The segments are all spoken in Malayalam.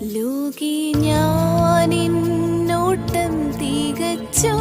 ലോകി ഞാനിന്നോട്ടം തികച്ചോ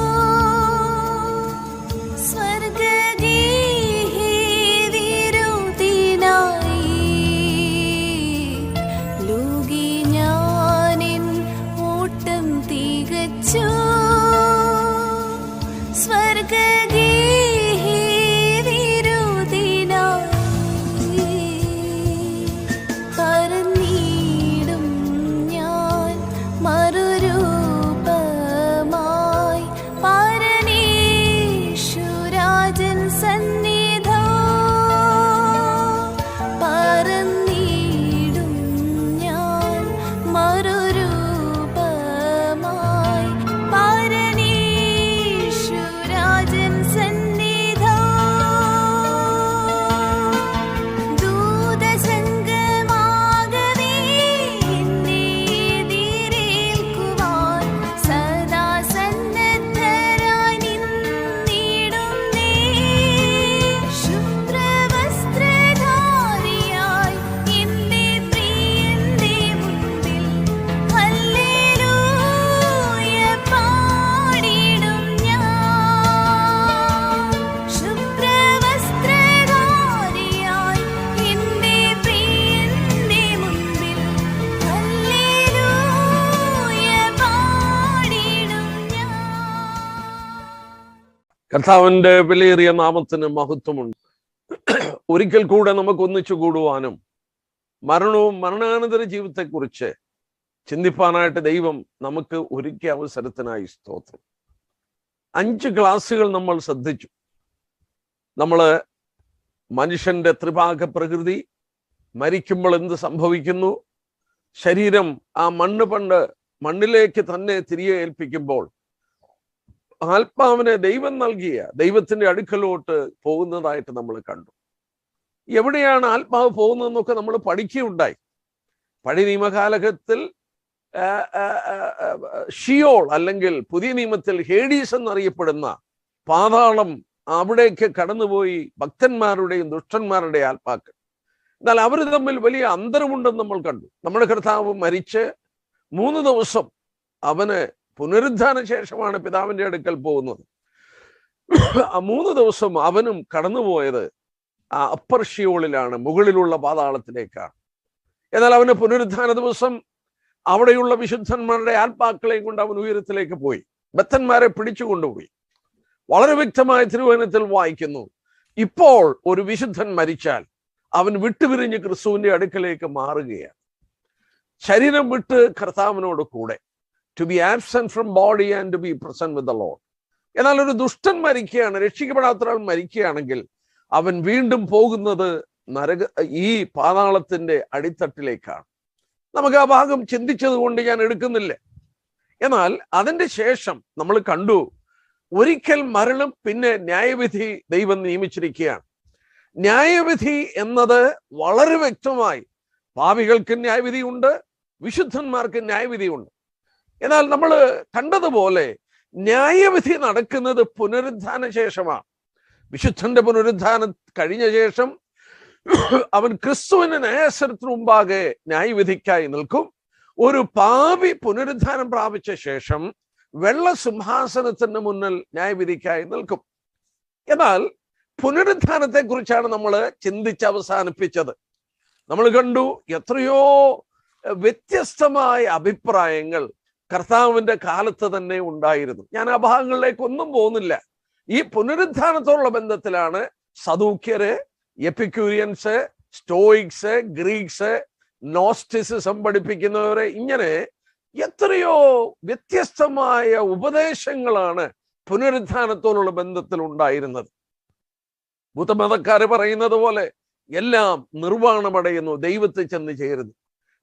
കർത്താവിന്റെ വിലയേറിയ നാമത്തിന് മഹത്വമുണ്ട്. ഒരിക്കൽ കൂടെ നമുക്ക് ഒന്നിച്ചു കൂടുവാനും മരണവും മരണാനന്തര ജീവിതത്തെക്കുറിച്ച് ചിന്തിപ്പാനായിട്ട് ദൈവം നമുക്ക് ഒരുക്കിയ അവസരത്തിനായി സ്തോത്രം. 5 ക്ലാസ്സുകൾ നമ്മൾ ശ്രദ്ധിച്ചു. നമ്മള് മനുഷ്യന്റെ ത്രിഭാഗ പ്രകൃതി, മരിക്കുമ്പോൾ എന്ത് സംഭവിക്കുന്നു, ശരീരം ആ മണ്ണിലേക്ക് തന്നെ തിരികെ ഏൽപ്പിക്കുമ്പോൾ ആത്മാവിനെ ദൈവം നൽകിയ ദൈവത്തിന്റെ അടുക്കലോട്ട് പോകുന്നതായിട്ട് നമ്മൾ കണ്ടു. എവിടെയാണ് ആത്മാവ് പോകുന്നതെന്നൊക്കെ നമ്മൾ പഠിക്കുകയുണ്ടായി. പഴയ നിയമകാലഘട്ടത്തിൽ ഷിയോൾ അല്ലെങ്കിൽ പുതിയ നിയമത്തിൽ ഹേഡീസ് എന്നറിയപ്പെടുന്ന പാതാളം, അവിടേക്ക് കടന്നുപോയി ഭക്തന്മാരുടെയും ദുഷ്ടന്മാരുടെയും ആത്മാക്കൾ. എന്നാൽ അവർ തമ്മിൽ വലിയ അന്തരമുണ്ടെന്ന് നമ്മൾ കണ്ടു. നമ്മുടെ കർത്താവ് മരിച്ച് 3 ദിവസം അവന് പുനരുദ്ധാന ശേഷമാണ് പിതാവിന്റെ അടുക്കൽ പോകുന്നത്. ആ 3 ദിവസം അവനും കടന്നുപോയത് ആ അപ്പർ ഷിയോളിലാണ്, മുകളിലുള്ള പാതാളത്തിലേക്കാണ്. എന്നാൽ അവന് പുനരുദ്ധാന ദിവസം അവിടെയുള്ള വിശുദ്ധന്മാരുടെ ആത്മാക്കളെയും കൊണ്ട് അവൻ ഉയരത്തിലേക്ക് പോയി, ബദ്ധന്മാരെ പിടിച്ചു കൊണ്ടുപോയി. വളരെ വ്യക്തമായ തിരുവചനത്തിൽ വായിക്കുന്നു, ഇപ്പോൾ ഒരു വിശുദ്ധൻ മരിച്ചാൽ അവൻ വിട്ടുപിരിഞ്ഞ് ക്രിസ്തുവിന്റെ അടുക്കലേക്ക് മാറുകയാണ്. ശരീരം വിട്ട് കർത്താവിനോട് കൂടെ, to be absent from body and to be present with the Lord. എന്നാൽ ഒരു ദുഷ്ടൻ മരിക്കുകയാണ്, രക്ഷിക്കപ്പെടാത്ത ഒരാൾ മരിക്കുകയാണെങ്കിൽ അവൻ വീണ്ടും പോകുന്നത് ഈ പാതാളത്തിന്റെ അടിത്തട്ടിലേക്കാണ്. നമുക്ക് ആ ഭാഗം ചിന്തിച്ചത് കൊണ്ട് ഞാൻ എടുക്കുന്നില്ല. എന്നാൽ അതിന്റെ ശേഷം നമ്മൾ കണ്ടു, ഒരിക്കൽ മരണം, പിന്നെ ന്യായവിധി ദൈവം നിയമിച്ചിരിക്കുകയാണ്. ന്യായവിധി എന്നത് വളരെ വ്യക്തമായി പാപികൾക്ക് ന്യായവിധിയുണ്ട്, വിശുദ്ധന്മാർക്ക് ന്യായവിധിയുണ്ട്. എന്നാൽ നമ്മൾ കണ്ടതുപോലെ ന്യായവിധി നടക്കുന്നത് പുനരുദ്ധാന ശേഷമാണ്. വിശുദ്ധന്റെ പുനരുദ്ധാനം കഴിഞ്ഞ ശേഷം അവൻ ക്രിസ്തുവിന്റെ ന്യായസനത്തിന് മുമ്പാകെ ന്യായവിധിക്കായി നിൽക്കും. ഒരു പാപി പുനരുദ്ധാനം പ്രാപിച്ച ശേഷം വെള്ള സിംഹാസനത്തിന് മുന്നിൽ ന്യായവിധിക്കായി നിൽക്കും. എന്നാൽ പുനരുദ്ധാനത്തെ കുറിച്ചാണ് നമ്മൾ ചിന്തിച്ച് അവസാനിപ്പിച്ചത്. നമ്മൾ കണ്ടു എത്രയോ വ്യത്യസ്തമായ അഭിപ്രായങ്ങൾ കർത്താവിന്റെ കാലത്ത് തന്നെ ഉണ്ടായിരുന്നു. ഞാൻ ആ ഭാഗങ്ങളിലേക്ക് ഒന്നും പോകുന്നില്ല. ഈ പുനരുദ്ധാനത്തോടുള്ള ബന്ധത്തിലാണ് സദൂക്യര്, എപ്പിക്യൂരിയൻസ്, സ്റ്റോയിക്സ്, ഗ്രീക്സ്, നോസ്റ്റിസിസം പഠിപ്പിക്കുന്നവരെ, ഇങ്ങനെ എത്രയോ വ്യത്യസ്തമായ ഉപദേശങ്ങളാണ് പുനരുദ്ധാനത്തോടുള്ള ബന്ധത്തിൽ ഉണ്ടായിരുന്നത്. ബുദ്ധമതക്കാര് പറയുന്നത് പോലെ എല്ലാം നിർവ്വാണമടയുന്നു, ദൈവത്തെ ചെന്ന് ചേരുന്നു.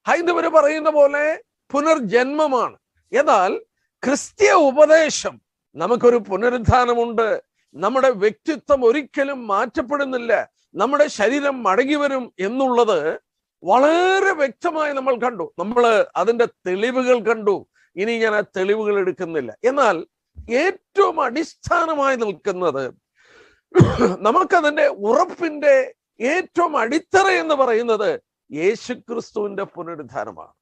ഹൈന്ദവര് പറയുന്ന പോലെ പുനർജന്മമാണ്. എന്നാൽ ക്രിസ്തീയ ഉപദേശം നമുക്കൊരു പുനരുദ്ധാനമുണ്ട്, നമ്മുടെ വ്യക്തിത്വം ഒരിക്കലും മാറ്റപ്പെടുന്നില്ല, നമ്മുടെ ശരീരം മടങ്ങി വരും എന്നുള്ളത് വളരെ വ്യക്തമായി നമ്മൾ കണ്ടു. നമ്മൾ അതിൻ്റെ തെളിവുകൾ കണ്ടു. ഇനി ഞാൻ ആ തെളിവുകൾ എടുക്കുന്നില്ല. എന്നാൽ ഏറ്റവും അടിസ്ഥാനമായി നിൽക്കുന്നത്, നമുക്കതിൻ്റെ ഉറപ്പിന്റെ ഏറ്റവും അടിത്തറ എന്ന് പറയുന്നത് യേശുക്രിസ്തുവിന്റെ പുനരുദ്ധാനമാണ്.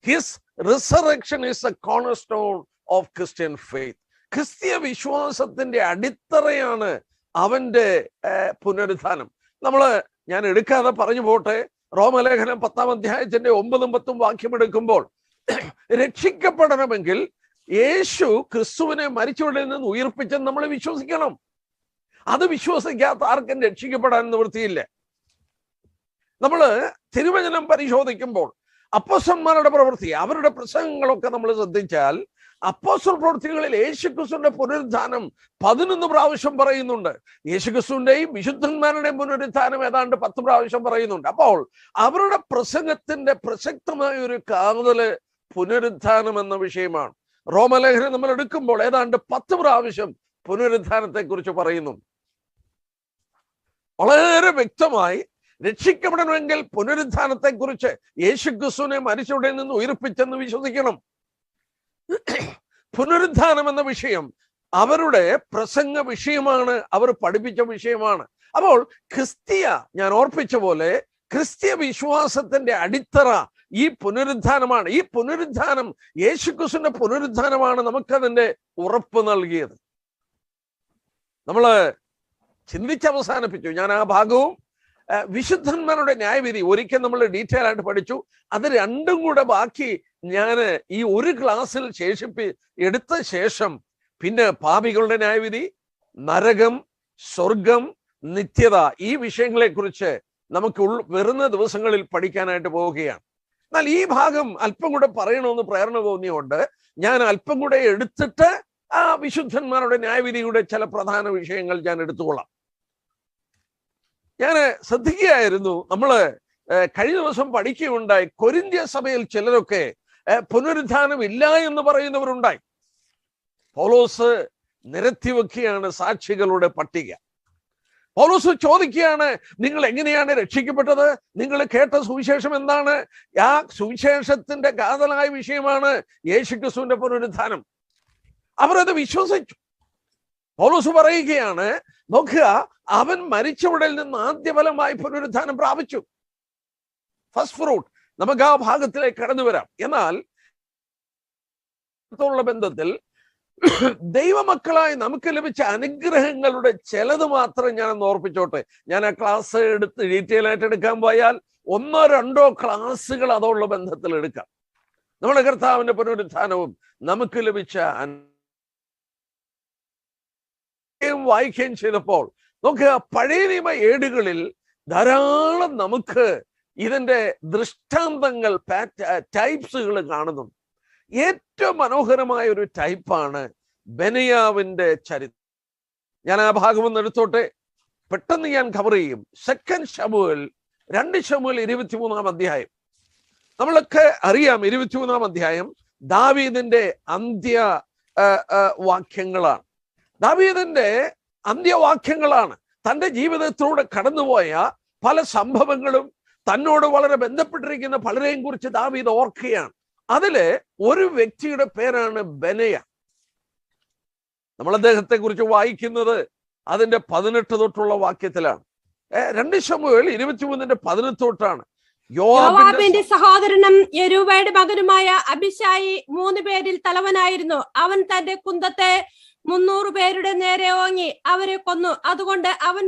His resurrection is a cornerstone of Christian faith. ക്രിസ്തീയ വിശ്വാസത്തിന്റെ അടിത്തറയാണ് അവന്റെ പുനരുത്ഥാനം. ഞാൻ എടുക്കാതെ പറഞ്ഞു പോട്ടെ, റോമലേഖനം 10-ാം അധ്യായത്തിന്റെ 9-10 വാക്യം എടുക്കുമ്പോൾ, രക്ഷിക്കപ്പെടണമെങ്കിൽ യേശു ക്രിസ്തുവിനെ മരിച്ചവരിൽ നിന്ന് ഉയർപ്പിച്ചെന്ന് നമ്മൾ വിശ്വസിക്കണം. അത് വിശ്വസിക്കാത്ത ആർക്കും രക്ഷിക്കപ്പെടാൻ നിവൃത്തിയില്ല. തിരുവചനം പരിശോധിക്കുമ്പോൾ അപ്പോസ്തലന്മാരുടെ പ്രവൃത്തി, അവരുടെ പ്രസംഗങ്ങളൊക്കെ നമ്മൾ ശ്രദ്ധിച്ചാൽ അപ്പോസ്തല പ്രവൃത്തികളിൽ യേശുക്രിസ്തുവിന്റെ പുനരുത്ഥാനം 11 പ്രാവശ്യം പറയുന്നുണ്ട്. യേശുക്രിസ്തുവിന്റെയും വിശുദ്ധന്മാരുടെയും പുനരുത്ഥാനം ഏതാണ്ട് 10 പ്രാവശ്യം പറയുന്നുണ്ട്. അപ്പോൾ അവരുടെ പ്രസംഗത്തിന്റെ പ്രസക്തമായ ഒരു കാതല് പുനരുത്ഥാനം എന്ന വിഷയമാണ്. റോമലേഖനം നമ്മൾ എടുക്കുമ്പോൾ ഏതാണ്ട് 10 പ്രാവശ്യം പുനരുത്ഥാനത്തെ കുറിച്ച് പറയുന്നു. വളരെ വ്യക്തമായി രക്ഷിക്കപ്പെടണമെങ്കിൽ പുനരുത്ഥാനത്തെ കുറിച്ച് യേശുക്രിസ്തുവിനെ മരിച്ചവരിൽ നിന്ന് ഉയർപ്പിച്ചെന്ന് വിശ്വസിക്കണം. പുനരുത്ഥാനം എന്ന വിഷയം അവരുടെ പ്രസംഗ വിഷയമാണ്, അവർ പഠിപ്പിച്ച വിഷയമാണ്. അപ്പോൾ ഞാൻ ഓർപ്പിച്ച പോലെ ക്രിസ്തീയ വിശ്വാസത്തിന്റെ അടിത്തറ ഈ പുനരുത്ഥാനമാണ്. ഈ പുനരുത്ഥാനം, യേശുക്രിസ്തുവിന്റെ പുനരുത്ഥാനമാണ് നമുക്കതിന്റെ ഉറപ്പ് നൽകിയത്. ചിന്തിച്ചവസാനിപ്പിച്ചു. ഞാൻ ആ ഭാഗവും വിശുദ്ധന്മാരുടെ ന്യായവിധി ഒരിക്കൽ നമ്മൾ ഡീറ്റെയിൽ ആയിട്ട് പഠിച്ചു. അത് രണ്ടും കൂടെ ബാക്കി ഞാൻ ഈ ഒരു ക്ലാസ്സിൽ എടുത്ത ശേഷം പിന്നെ പാപികളുടെ ന്യായവിധി, നരകം, സ്വർഗം, നിത്യത, ഈ വിഷയങ്ങളെ കുറിച്ച് നമുക്ക് വരുന്ന ദിവസങ്ങളിൽ പഠിക്കാനായിട്ട് പോവുകയാണ്. എന്നാൽ ഈ ഭാഗം അല്പം കൂടെ പറയണമെന്ന് പ്രേരണ തോന്നിയുകൊണ്ട് ഞാൻ അല്പം കൂടെ എടുത്തിട്ട് ആ വിശുദ്ധന്മാരുടെ ന്യായവിധിയുടെ ചില പ്രധാന വിഷയങ്ങൾ ഞാൻ എടുത്തുകൊള്ളാം. ഞാൻ ശ്രദ്ധിക്കുകയായിരുന്നു, കഴിഞ്ഞ ദിവസം പഠിക്കുകയുണ്ടായി, കൊരിന്ത്യ സഭയിൽ ചിലരൊക്കെ പുനരുത്ഥാനം ഇല്ല എന്ന് പറയുന്നവരുണ്ടായി. പൗലോസ് നിരത്തി വെക്കുകയാണ് സാക്ഷികളുടെ പട്ടിക. പൗലോസ് ചോദിക്കുകയാണ്, നിങ്ങൾ എങ്ങനെയാണ് രക്ഷിക്കപ്പെട്ടത്? നിങ്ങൾ കേട്ട സുവിശേഷം എന്താണ്? ആ സുവിശേഷത്തിന്റെ കാതലായ വിഷയമാണ് യേശുക്രിസ്തുവിന്റെ പുനരുത്ഥാനം. അവരത് വിശ്വസിച്ചു. പൗലോസ് പറയുകയാണ്, നോക്കുക, അവൻ മരിച്ചവരിൽ നിന്ന് ആദ്യഫലമായി പുനരുത്ഥാനം പ്രാപിച്ചു. First fruit. നമുക്ക് ആ ഭാഗത്തിലേക്ക് കടന്നു വരാം. എന്നാൽ ബന്ധത്തിൽ ദൈവമക്കളായി നമുക്ക് ലഭിച്ച അനുഗ്രഹങ്ങളുടെ ചിലത് മാത്രം ഞാനൊന്ന് ഓർപ്പിച്ചോട്ടെ. ഞാൻ ആ ക്ലാസ് ഡീറ്റെയിൽ ആയിട്ട് എടുക്കാൻ പോയാൽ 1-2 ക്ലാസ്സുകൾ അതുള്ള ബന്ധത്തിൽ എടുക്കാം. നമ്മുടെ കർത്താവിന്റെ പുനരുത്ഥാനവും നമുക്ക് ലഭിച്ച വായിക്കുകയും ചെയ്തപ്പോൾ നോക്കുക, പഴയ നിയമ ഏടുകളിൽ ധാരാളം നമുക്ക് ഇതിന്റെ ദൃഷ്ടാന്തങ്ങൾ, ടൈപ്സുകൾ കാണുന്നു. ഏറ്റവും മനോഹരമായ ഒരു ടൈപ്പാണ് ബെനയാവിന്റെ ചരിത്രം. ഞാൻ ആ ഭാഗം ഒന്ന് എടുത്തോട്ടെ, പെട്ടെന്ന് ഞാൻ കവർ ചെയ്യും. 2 ശമൂവേൽ 23-ാം അധ്യായം നമ്മളൊക്കെ അറിയാം. 23-ാം അധ്യായം ദാവീദിന്റെ വാക്യങ്ങളാണ്. ദാവീദിന്റെ അന്ത്യവാക്യങ്ങളാണ്. തൻ്റെ ജീവിതത്തിലൂടെ കടന്നുപോയ പല സംഭവങ്ങളും തന്നോട് വളരെ ബന്ധപ്പെട്ടിരിക്കുന്ന പലരെയും കുറിച്ച് ദാവീദ് ഓർക്കുകയാണ്. അതില് ഒരു വ്യക്തിയുടെ പേരാണ് ബെനയ. നമ്മൾ അദ്ദേഹത്തെ കുറിച്ച് വായിക്കുന്നത് അതിന്റെ 18 തൊട്ടുള്ള വാക്യത്തിലാണ്. 2 ശമൂവേൽ 23-ന്റെ 18 യോവാബിന്റെ സഹോദരനും യെരൂബയുടെ മകനുമായ അബിശായി 3 പേരിൽ തലവനായിരുന്നു. അവൻ തന്റെ കുന്തത്തെ 300 പേരുടെ നേരെ ഓങ്ങി അവരെ കൊന്നു. അതുകൊണ്ട് അവൻ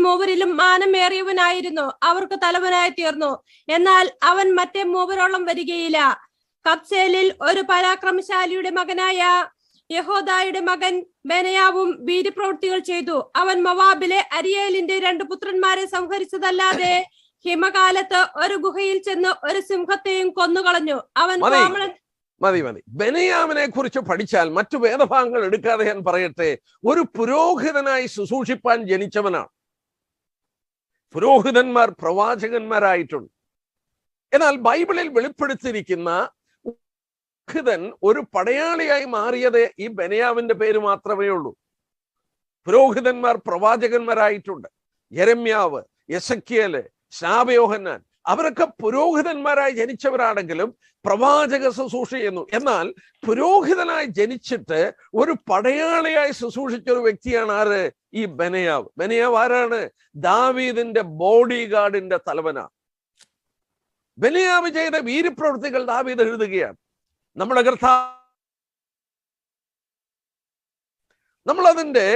മൂവരിലും മാനമേറിയവനായിരുന്നു. അവർക്ക് തലവനായി തീർന്നു. എന്നാൽ അവൻ മറ്റേ മൂവരോളം വരികയില്ല. കബ്സേലിൽ ഒരു പരാക്രമശാലിയുടെ മകനായ യഹോദായുടെ മകൻ ബെനയാവും വീര്യപ്രവൃത്തികൾ ചെയ്തു. അവൻ മൊവാബിലെ അരിയേലിന്റെ 2 പുത്രന്മാരെ സംഹരിച്ചതല്ലാതെ ഹിമകാലത്ത് ഒരു ഗുഹയിൽ ചെന്ന് ഒരു സിംഹത്തെയും കൊന്നുകളഞ്ഞു. അവൻ മതി. ബെനയാമിനെ കുറിച്ച് പഠിച്ചാൽ മറ്റു വേദഭാഗങ്ങൾ എടുക്കാതെ ഞാൻ പറയട്ടെ, ഒരു പുരോഹിതനായി ശുശ്രൂഷിപ്പാൻ ജനിച്ചവനാണ്. പുരോഹിതന്മാർ പ്രവാചകന്മാരായിട്ടുണ്ട്. എന്നാൽ ബൈബിളിൽ വെളിപ്പെടുത്തിയിരിക്കുന്ന പുരോഹിതൻ ഒരു പടയാളിയായി മാറിയത് ഈ ബെനയാമിന്റെ പേര് മാത്രമേ ഉള്ളൂ. പുരോഹിതന്മാർ പ്രവാചകന്മാരായിട്ടുണ്ട്. യെരമ്യാവ്, യെസക്കിയേല്, ശാബയോഹന്നാൻ, അവരൊക്കെ പുരോഹിതന്മാരായി ജനിച്ചവരാണെങ്കിലും പ്രവാചക ശുശ്രൂഷ ചെയ്യുന്നു. എന്നാൽ പുരോഹിതനായി ജനിച്ചിട്ട് ഒരു പടയാളിയായി ശുശ്രൂഷിച്ച ഒരു വ്യക്തിയാണ് ആര്? ഈ ബെനയാവ്. ബെനയാവ് ആരാണ്? ദാവീദിന്റെ ബോഡി ഗാർഡിന്റെ തലവനാണ്. ബെന്യാവ് ചെയ്ത വീര്യപ്രവൃത്തികൾ ദാവീദ് എഴുതുകയാണ്. നമ്മുടെ നമ്മളതിന്റെ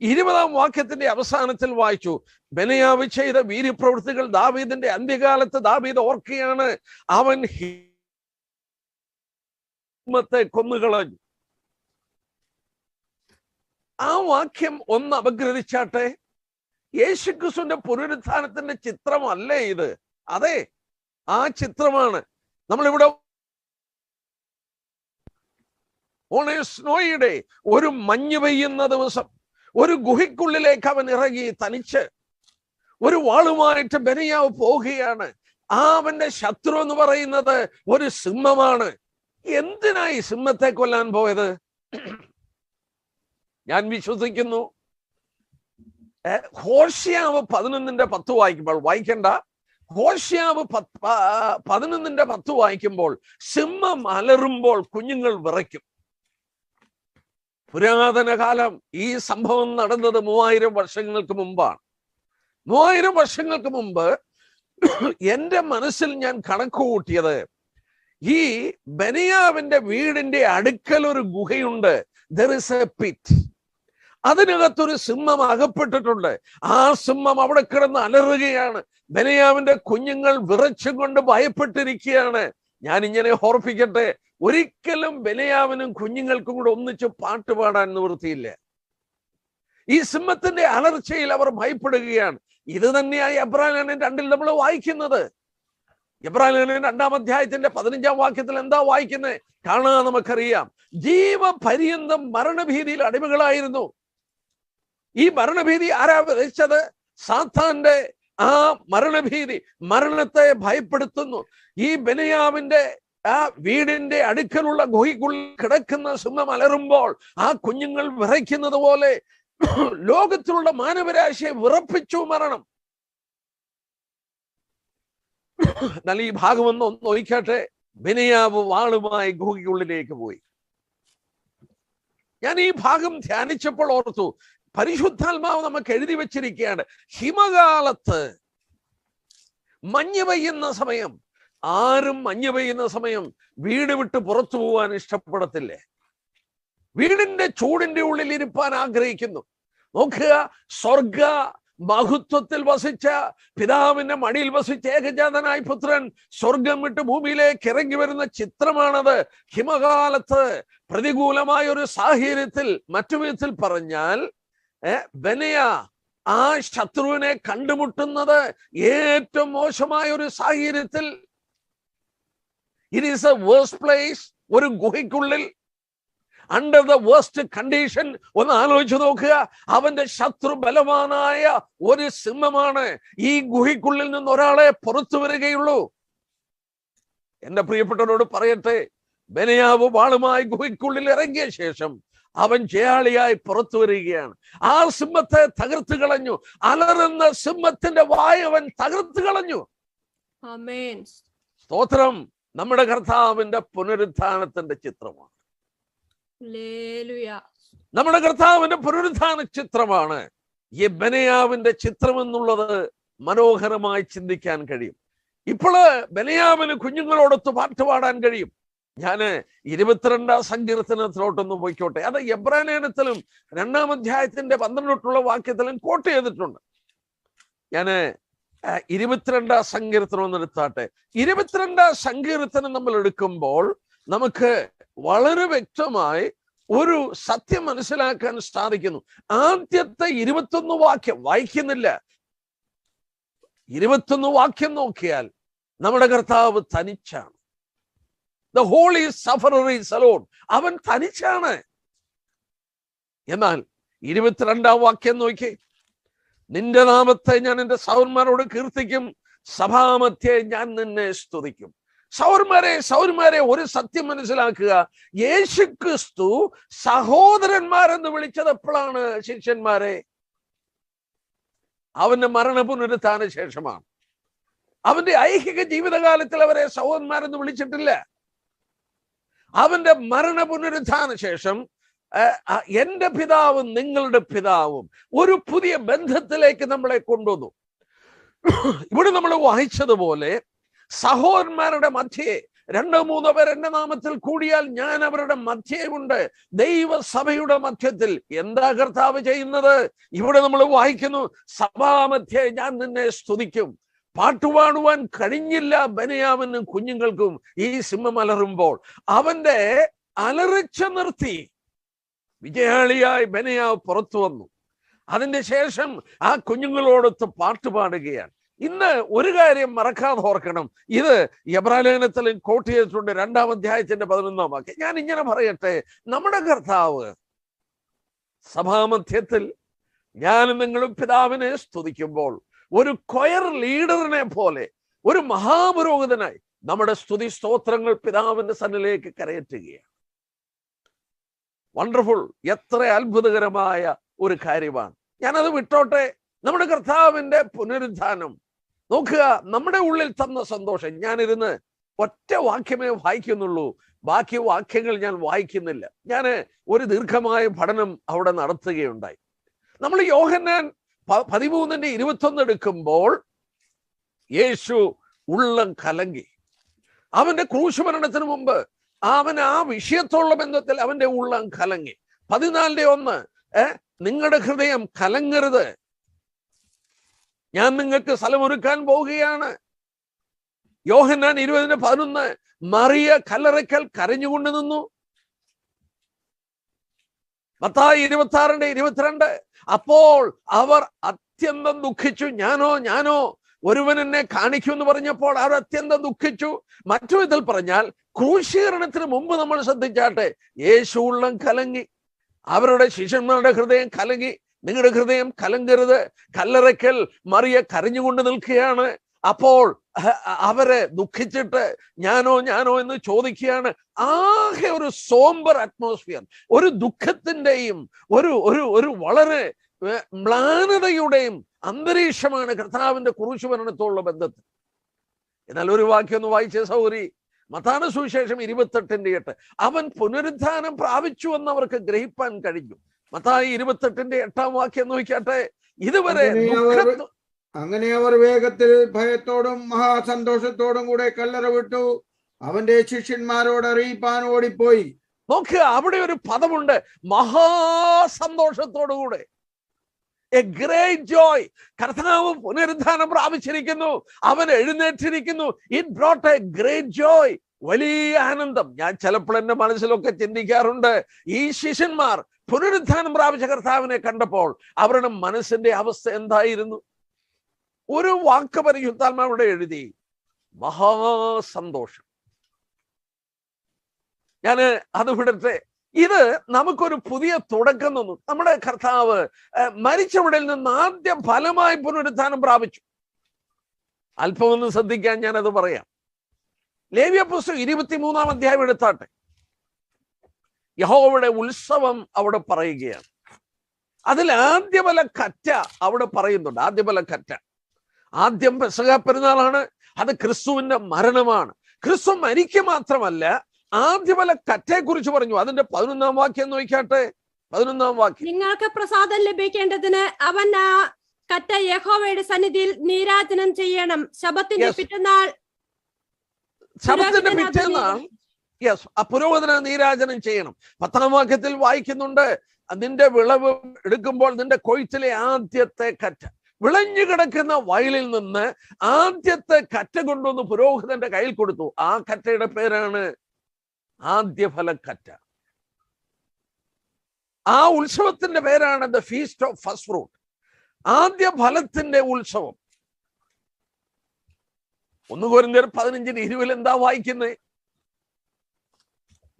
20-ാം വാക്യത്തിന്റെ അവസാനത്തിൽ വായിച്ചു. ബെന്യാവ് ചെയ്ത വീര്യപ്രവൃത്തികൾ ദാവീദിന്റെ അന്ത്യകാലത്ത് ദാവീദ് ഓർക്കുകയാണ്. അവൻ ഹിമ്മത്തെ കൊന്നുകളഞ്ഞു. ആ വാക്യം ഒന്ന് അപഗ്രഥിച്ചാട്ടെ. യേശുക്രിസ്തുവിന്റെ പുനരുത്ഥാനത്തിന്റെ ചിത്രമല്ലേ ഇത്? അതെ, ആ ചിത്രമാണ്. നമ്മളിവിടെ സ്നോയുടെ ഒരു മഞ്ഞ് പെയ്യുന്ന ദിവസം ഒരു ഗുഹയ്ക്കുള്ളിലേക്ക് അവൻ ഇറങ്ങി തനിച്ച്. ഒരു വാളുമായിട്ട് ബെന്യാവ് പോവുകയാണ്. അവന്റെ ശത്രു എന്ന് പറയുന്നത് ഒരു സിംഹമാണ്. എന്തിനായി സിംഹത്തെ കൊല്ലാൻ പോയത്? ഞാൻ വിശ്വസിക്കുന്നു ഹോശേയാവ് 11:10 വായിക്കുമ്പോൾ, വായിക്കണ്ട, ഹോശേയാവ് 11:10 വായിക്കുമ്പോൾ സിംഹം അലറുമ്പോൾ കുഞ്ഞുങ്ങൾ വിറയ്ക്കും. പുരാതന കാലം ഈ സംഭവം നടന്നത് 3000 വർഷങ്ങൾക്ക് മുമ്പാണ്. 3000 വർഷങ്ങൾക്ക് മുമ്പ് എൻ്റെ മനസ്സിൽ ഞാൻ കണക്ക് കൂട്ടിയത്, ഈ ബെന്യാവിന്റെ വീടിന്റെ അടുക്കൽ ഒരു ഗുഹയുണ്ട്. There is a pit. അതിനകത്തൊരു സിംഹം അകപ്പെട്ടിട്ടുണ്ട്. ആ സിംഹം അവിടെ കിടന്ന് അലറുകയാണ്. ബെന്യാവിന്റെ കുഞ്ഞുങ്ങൾ വിറച്ചുകൊണ്ട് ഭയപ്പെട്ടിരിക്കുകയാണ്. ഞാൻ ഇങ്ങനെ ഓർപ്പിക്കട്ടെ, ഒരിക്കലും ബെന്യാവിനും കുഞ്ഞുങ്ങൾക്കും കൂടെ ഒന്നിച്ച് പാട്ട് പാടാൻ നിവൃത്തിയില്ല. ഈ സിംഹത്തിന്റെ അലർച്ചയിൽ അവർ ഭയപ്പെടുകയാണ്. ഇത് തന്നെയായി എബ്രായലേഖനം 2 നമ്മൾ വായിക്കുന്നത്. എബ്രായലേഖനം 2-ാം അധ്യായത്തിന്റെ 15-ാം വാക്യത്തിൽ എന്താ വായിക്കുന്നത്? കാണാൻ നമുക്കറിയാം. ജീവപര്യന്തം മരണഭീതിയിൽ അടിമകളായിരുന്നു. ഈ മരണഭീതി ആരാ വിതച്ചത്? സാത്താന്റെ ആ മരണഭീതി മരണത്തെ ഭയപ്പെടുത്തുന്നു. ഈ ബെന്യാവിന്റെ ആ വീടിന്റെ അടുക്കലുള്ള ഗുഹയ്ക്കുള്ളിൽ കിടക്കുന്ന സിംഹം അലറുമ്പോൾ ആ കുഞ്ഞുങ്ങൾ വിറയ്ക്കുന്നത് പോലെ ലോകത്തിലുള്ള മാനവരാശിയെ വിറപ്പിച്ചു മരണം. എന്നാൽ ഈ ഭാഗം ഒന്ന് നോക്കട്ടെ. ബെന്യാവ് വാളുമായി ഗുഹയ്ക്കുള്ളിലേക്ക് പോയി. ഞാൻ ഈ ഭാഗം ധ്യാനിച്ചപ്പോൾ ഓർത്തു, പരിശുദ്ധാത്മാവ് നമുക്ക് എഴുതി വെച്ചിരിക്കുകയാണ്, ഹിമകാലത്ത് മഞ്ഞ് പെയ്യുന്ന സമയം, ആരും മഞ്ഞ് പെയ്യുന്ന സമയം വീട് വിട്ട് പുറത്തു പോകാൻ ഇഷ്ടപ്പെടത്തില്ലേ? വീടിന്റെ ചൂടിന്റെ ഉള്ളിൽ ഇരിപ്പാൻ ആഗ്രഹിക്കുന്നു. നോക്കുക, സ്വർഗ മഹത്വത്തിൽ വസിച്ച പിതാവിന്റെ മടിയിൽ വസിച്ച ഏകജാതനായ പുത്രൻ സ്വർഗം വിട്ട് ഭൂമിയിലേക്ക് ഇറങ്ങി വരുന്ന ചിത്രമാണത്. ഹിമകാലത്ത് പ്രതികൂലമായ ഒരു സാഹചര്യത്തിൽ, മറ്റു വിധത്തിൽ പറഞ്ഞാൽ ബെന്യാ ആ ശത്രുവിനെ കണ്ടുമുട്ടുന്നത് ഏറ്റവും മോശമായ ഒരു സാഹചര്യത്തിൽ. It is A worst place. ഒരു ഗുഹയ്ക്കുള്ളിൽ, അണ്ടർ ദ വേഴ്സ്റ്റ് കണ്ടീഷൻ. ഒന്ന് ആലോചിച്ച് നോക്കുക, അവന്റെ ശത്രു ബലവാനായ ഒരു സിംഹമാണ്. ഈ ഗുഹയ്ക്കുള്ളിൽ നിന്ന് ഒരാളെ പുറത്തു വരികയുള്ളൂ. എന്റെ പ്രിയപ്പെട്ടവരോട് പറയട്ടെ, ബെന്യാവ് വാളുമായി ഗുഹയ്ക്കുള്ളിൽ ഇറങ്ങിയ ശേഷം അവൻ ജയാളിയായി പുറത്തു വരികയാണ്. ആ സിംഹത്തെ തകർത്ത് കളഞ്ഞു. അലറുന്ന സിംഹത്തിന്റെ വായ അവൻ തകർത്ത് കളഞ്ഞു. ആമേൻ. സ്തോത്രം. നമ്മുടെ കർത്താവിന്റെ പുനരുത്ഥാനത്തിന്റെ ചിത്രമാണ്. നമ്മുടെ കർത്താവിന്റെ പുനരുത്ഥാന ചിത്രമാണ് ഈ ബെന്യാവിന്റെ ചിത്രം എന്നുള്ളത് മനോഹരമായി ചിന്തിക്കാൻ കഴിയും. ഇപ്പോള് ബെന്യാവിന് കുഞ്ഞുങ്ങളോടൊത്ത് പാട്ട് പാടാൻ കഴിയും. ഞാന് 22-ാം സങ്കീർത്തനത്തിലോട്ടൊന്ന് പോയിക്കോട്ടെ. അത് എബ്രായലേഖനത്തിലും 2-ാം അധ്യായത്തിന്റെ 12 വാക്യത്തിലും കോട്ട് ചെയ്തിട്ടുണ്ട്. ഞാന് 22-ാം സങ്കീർത്തനം ഒന്ന് എടുത്താട്ടെ. 22-ാം സങ്കീർത്തനം നമ്മൾ എടുക്കുമ്പോൾ നമുക്ക് വളരെ വ്യക്തമായി ഒരു സത്യം മനസ്സിലാക്കാൻ സാധിക്കുന്നു. ആദ്യത്തെ 21 വാക്യം വായിക്കുന്നില്ല. 21 വാക്യം നോക്കിയാൽ നമ്മുടെ കർത്താവ് തനിച്ചാണ്. The holy sufferer is alone. അവൻ തനിച്ചാണ്. എന്നാൽ 22-ാം വാക്യം നോക്കി, നിന്റെ നാമത്തെ ഞാൻ എൻ്റെ സഹോദരന്മാരോട് കീർത്തിക്കും, സഭാമധ്യേ ഞാൻ നിന്നെ സ്തുതിക്കും. സഹോദരന്മാരെ ഒരു സത്യം മനസ്സിലാക്കുക. യേശുക്രിസ്തു സഹോദരന്മാരെന്ന് വിളിച്ചത് എപ്പോഴാണ്? ശിഷ്യന്മാരെ അവന്റെ മരണ പുനരുത്ഥാന ശേഷമാണ്. അവന്റെ ഐഹിക ജീവിതകാലത്തിൽ അവരെ സഹോദരന്മാരെന്ന് വിളിച്ചിട്ടില്ല. അവന്റെ മരണ പുനരുത്ഥാന ശേഷം എന്റെ പിതാവും നിങ്ങളുടെ പിതാവും ഒരു പുതിയ ബന്ധത്തിലേക്ക് നമ്മളെ കൊണ്ടുവന്നു. ഇവിടെ നമ്മൾ വായിച്ചതുപോലെ സഹോദരന്മാരുടെ മധ്യേ 2-3 പേർ എന്റെ നാമത്തിൽ കൂടിയാൽ ഞാൻ അവരുടെ മധ്യമുണ്ട്. ദൈവസഭയുടെ മധ്യത്തിൽ എന്താ കർത്താവ് ചെയ്യുന്നത്? ഇവിടെ നമ്മൾ വായിക്കുന്നു, സഭാമധ്യേ ഞാൻ നിന്നെ സ്തുതിക്കും. പാട്ടുപാടുവാൻ കഴിഞ്ഞില്ല ബെന്യാമിനും കുഞ്ഞുങ്ങൾക്കും ഈ സിംഹം അലറുമ്പോൾ. അവന്റെ അലറിച്ച നിർത്തി വിജയാളിയായി ബെന്യാവ് പുറത്തു വന്നു. അതിന്റെ ശേഷം ആ കുഞ്ഞുങ്ങളോടൊത്ത് പാട്ടുപാടുകയാണ്. ഇന്ന് ഒരു കാര്യം മറക്കാതെ ഓർക്കണം, ഇത് എബ്രായലേഖനത്തിൽ കോട്ട് ചെയ്തിട്ടുണ്ട് 2-ാം അധ്യായത്തിന്റെ 11-ാം വാക്യം. ഞാൻ ഇങ്ങനെ പറയട്ടെ, നമ്മുടെ കർത്താവ് സഭാമധ്യത്തിൽ ഞാനും നിങ്ങളും പിതാവിനെ സ്തുതിക്കുമ്പോൾ ഒരു കൊയർ ലീഡറിനെ പോലെ, ഒരു മഹാപുരോഹിതനായി നമ്മുടെ സ്തുതി സ്തോത്രങ്ങൾ പിതാവിന്റെ സന്നിധിയിലേക്ക് കരയറ്റുകയാണ്. വണ്ടർഫുൾ! എത്ര അത്ഭുതകരമായ ഒരു കാര്യമാണ്. ഞാനത് വിട്ടോട്ടെ. നമ്മുടെ കർത്താവിന്റെ പുനരുദ്ധാനം നോക്കുക, നമ്മുടെ ഉള്ളിൽ തന്ന സന്തോഷം. ഞാനിരുന്ന് ഒറ്റ വാക്യമേ വായിക്കുന്നുള്ളൂ, ബാക്കി വാക്യങ്ങൾ ഞാൻ വായിക്കുന്നില്ല. ഞാൻ ഒരു ദീർഘമായ പഠനം അവിടെ നടത്തുകയുണ്ടായി. നമ്മൾ യോഹന്നാൻ 13:21 എടുക്കുമ്പോൾ യേശു ഉള്ളം കലങ്ങി. അവന്റെ ക്രൂശുമരണത്തിന് മുമ്പ് അവൻ ആ വിഷയത്തോടുള്ള ബന്ധത്തിൽ അവന്റെ ഉള്ളം കലങ്ങി. 14:1 നിങ്ങളുടെ ഹൃദയം കലങ്ങരുത്, ഞാൻ നിങ്ങൾക്ക് സ്ഥലമൊരുക്കാൻ പോവുകയാണ്. യോഹന്നാൻ 20:11 മറിയ കല്ലറയ്ക്കൽ കരഞ്ഞുകൊണ്ട് നിന്നു. മത്തായി 26:22 അപ്പോൾ അവർ അത്യന്തം ദുഃഖിച്ചു. ഞാനോ ഒരുവൻ എന്നെ കാണിക്കുമെന്ന് പറഞ്ഞപ്പോൾ അവർ അത്യന്തം ദുഃഖിച്ചു. മറ്റു വിധത്തിൽ പറഞ്ഞാൽ ക്രൂശീകരണത്തിന് മുമ്പ് നമ്മൾ ശ്രദ്ധിച്ചാട്ടെ, യേശു ഉള്ളം കലങ്ങി, അവരുടെ ശിഷ്യന്മാരുടെ ഹൃദയം കലങ്ങി. നിങ്ങളുടെ ഹൃദയം കലങ്കരുത്. കല്ലറയ്ക്കൽ മറിയ കരഞ്ഞുകൊണ്ട് നിൽക്കുകയാണ്. അപ്പോൾ അവരെ ദുഃഖിച്ചിട്ട് ഞാനോ എന്ന് ചോദിക്കുകയാണ്. ആകെ ഒരു സോംബർ അറ്റ്മോസ്ഫിയർ, ഒരു ദുഃഖത്തിന്റെയും ഒരു വളരെ മ്ലാനതയുടെയും അന്തരീക്ഷമാണ് കർത്താവിന്റെ ക്രൂശുമരണത്തോടുള്ള ബന്ധത്തിൽ. എന്നാൽ ഒരു വാക്യം ഒന്ന് വായിച്ചേ സൗരി. മത്തായി സുവിശേഷം 28:8 അവൻ പുനരുദ്ധാനം പ്രാപിച്ചു എന്ന് അവർക്ക് ഗ്രഹിപ്പാൻ കഴിഞ്ഞു. മത്തായി 28:8 വാക്യം നോക്കിയാട്ടെ. ഇതുവരെ അങ്ങനെ അവർ വേഗത്തിൽ ഭയത്തോടും മഹാസന്തോഷത്തോടും കൂടെ കല്ലറ വിട്ടു അവന്റെ ശിഷ്യന്മാരോട് അറിയിപ്പാൻ ഓടിപ്പോയി. നോക്കുക, അവിടെ ഒരു പദമുണ്ട്, മഹാസന്തോഷത്തോടുകൂടെ. A great joy. കർത്താവ് പുനരുദ്ധാനം പ്രാപിച്ചിരിക്കുന്നു, അവൻ എഴുന്നേറ്റിരിക്കുന്നു. It brought a great joy, വലിയ ആനന്ദം. ഞാൻ ചിലപ്പോൾ എന്റെ മനസ്സിലൊക്കെ ചിന്തിക്കാറുണ്ട്, ഈ ശിഷ്യന്മാർ പുനരുദ്ധാനം പ്രാപിച്ച കർത്താവിനെ കണ്ടപ്പോൾ അവരുടെ മനസ്സിന്റെ അവസ്ഥ എന്തായിരുന്നു? ഒരു വാക്ക് പരിശുദ്ധാത്മാവിടെ എഴുതി, മഹാസന്തോഷം. ഞാൻ അത് വിടട്ടെ. ഇത് നമുക്കൊരു പുതിയ തുടക്കം തന്നു. നമ്മുടെ കർത്താവ് മരിച്ചവരിൽ നിന്ന് ആദ്യ ഫലമായി പുനരുദ്ധാനം പ്രാപിച്ചു. അല്പമൊന്ന് ശ്രദ്ധിക്കാൻ ഞാനത് പറയാം. ലേവ്യ പുസ്തകം 23-ാം അധ്യായം എടുത്താട്ടെ. യഹോവയുടെ ഉത്സവം അവിടെ പറയുകയാണ്. അതിൽ ആദ്യഫല കറ്റ അവിടെ പറയുന്നുണ്ട്. ആദ്യഫല കറ്റ ആദ്യം പെസഹ പെരുന്നാളാണ്. അത് ക്രിസ്തുവിന്റെ മരണമാണ്. ക്രിസ്തു മരിക്കുക മാത്രമല്ല, ആദ്യഫല കറ്റയെ കുറിച്ച് പറഞ്ഞു. അതിന്റെ 11-ാം വാക്യം നോക്കിയാട്ടെ. 11-ാം വാക്യം, നിങ്ങൾക്ക് പ്രസാദം ലഭിക്കേണ്ടതിന് അവൻ ആ കറ്റ യഹോവയുടെ സന്നിധിയിൽ നീരാജനം ചെയ്യണം. ശബത്തിന്റെ പിറ്റന്നാൾ പുരോഹിതന് നീരാജനം ചെയ്യണം. 10-ാം വാക്യത്തിൽ വായിക്കുന്നുണ്ട്, നിന്റെ വിളവ് എടുക്കുമ്പോൾ നിന്റെ കൊയ്ത്തിലെ ആദ്യത്തെ കറ്റ, വിളഞ്ഞു കിടക്കുന്ന വയലിൽ നിന്ന് ആദ്യത്തെ കറ്റ കൊണ്ടുവന്ന് പുരോഹിതന്റെ കയ്യിൽ കൊടുത്തു. ആ കറ്റയുടെ പേരാണ് ആദ്യഫലക്കറ്റ. ആ ഉത്സവത്തിന്റെ പേരാണ് the feast of first fruit, ആദ്യ ഫലത്തിന്റെ ഉത്സവം. 1 കൊരിന്ത്യർ 15:20 എന്താ വായിക്കുന്നത്?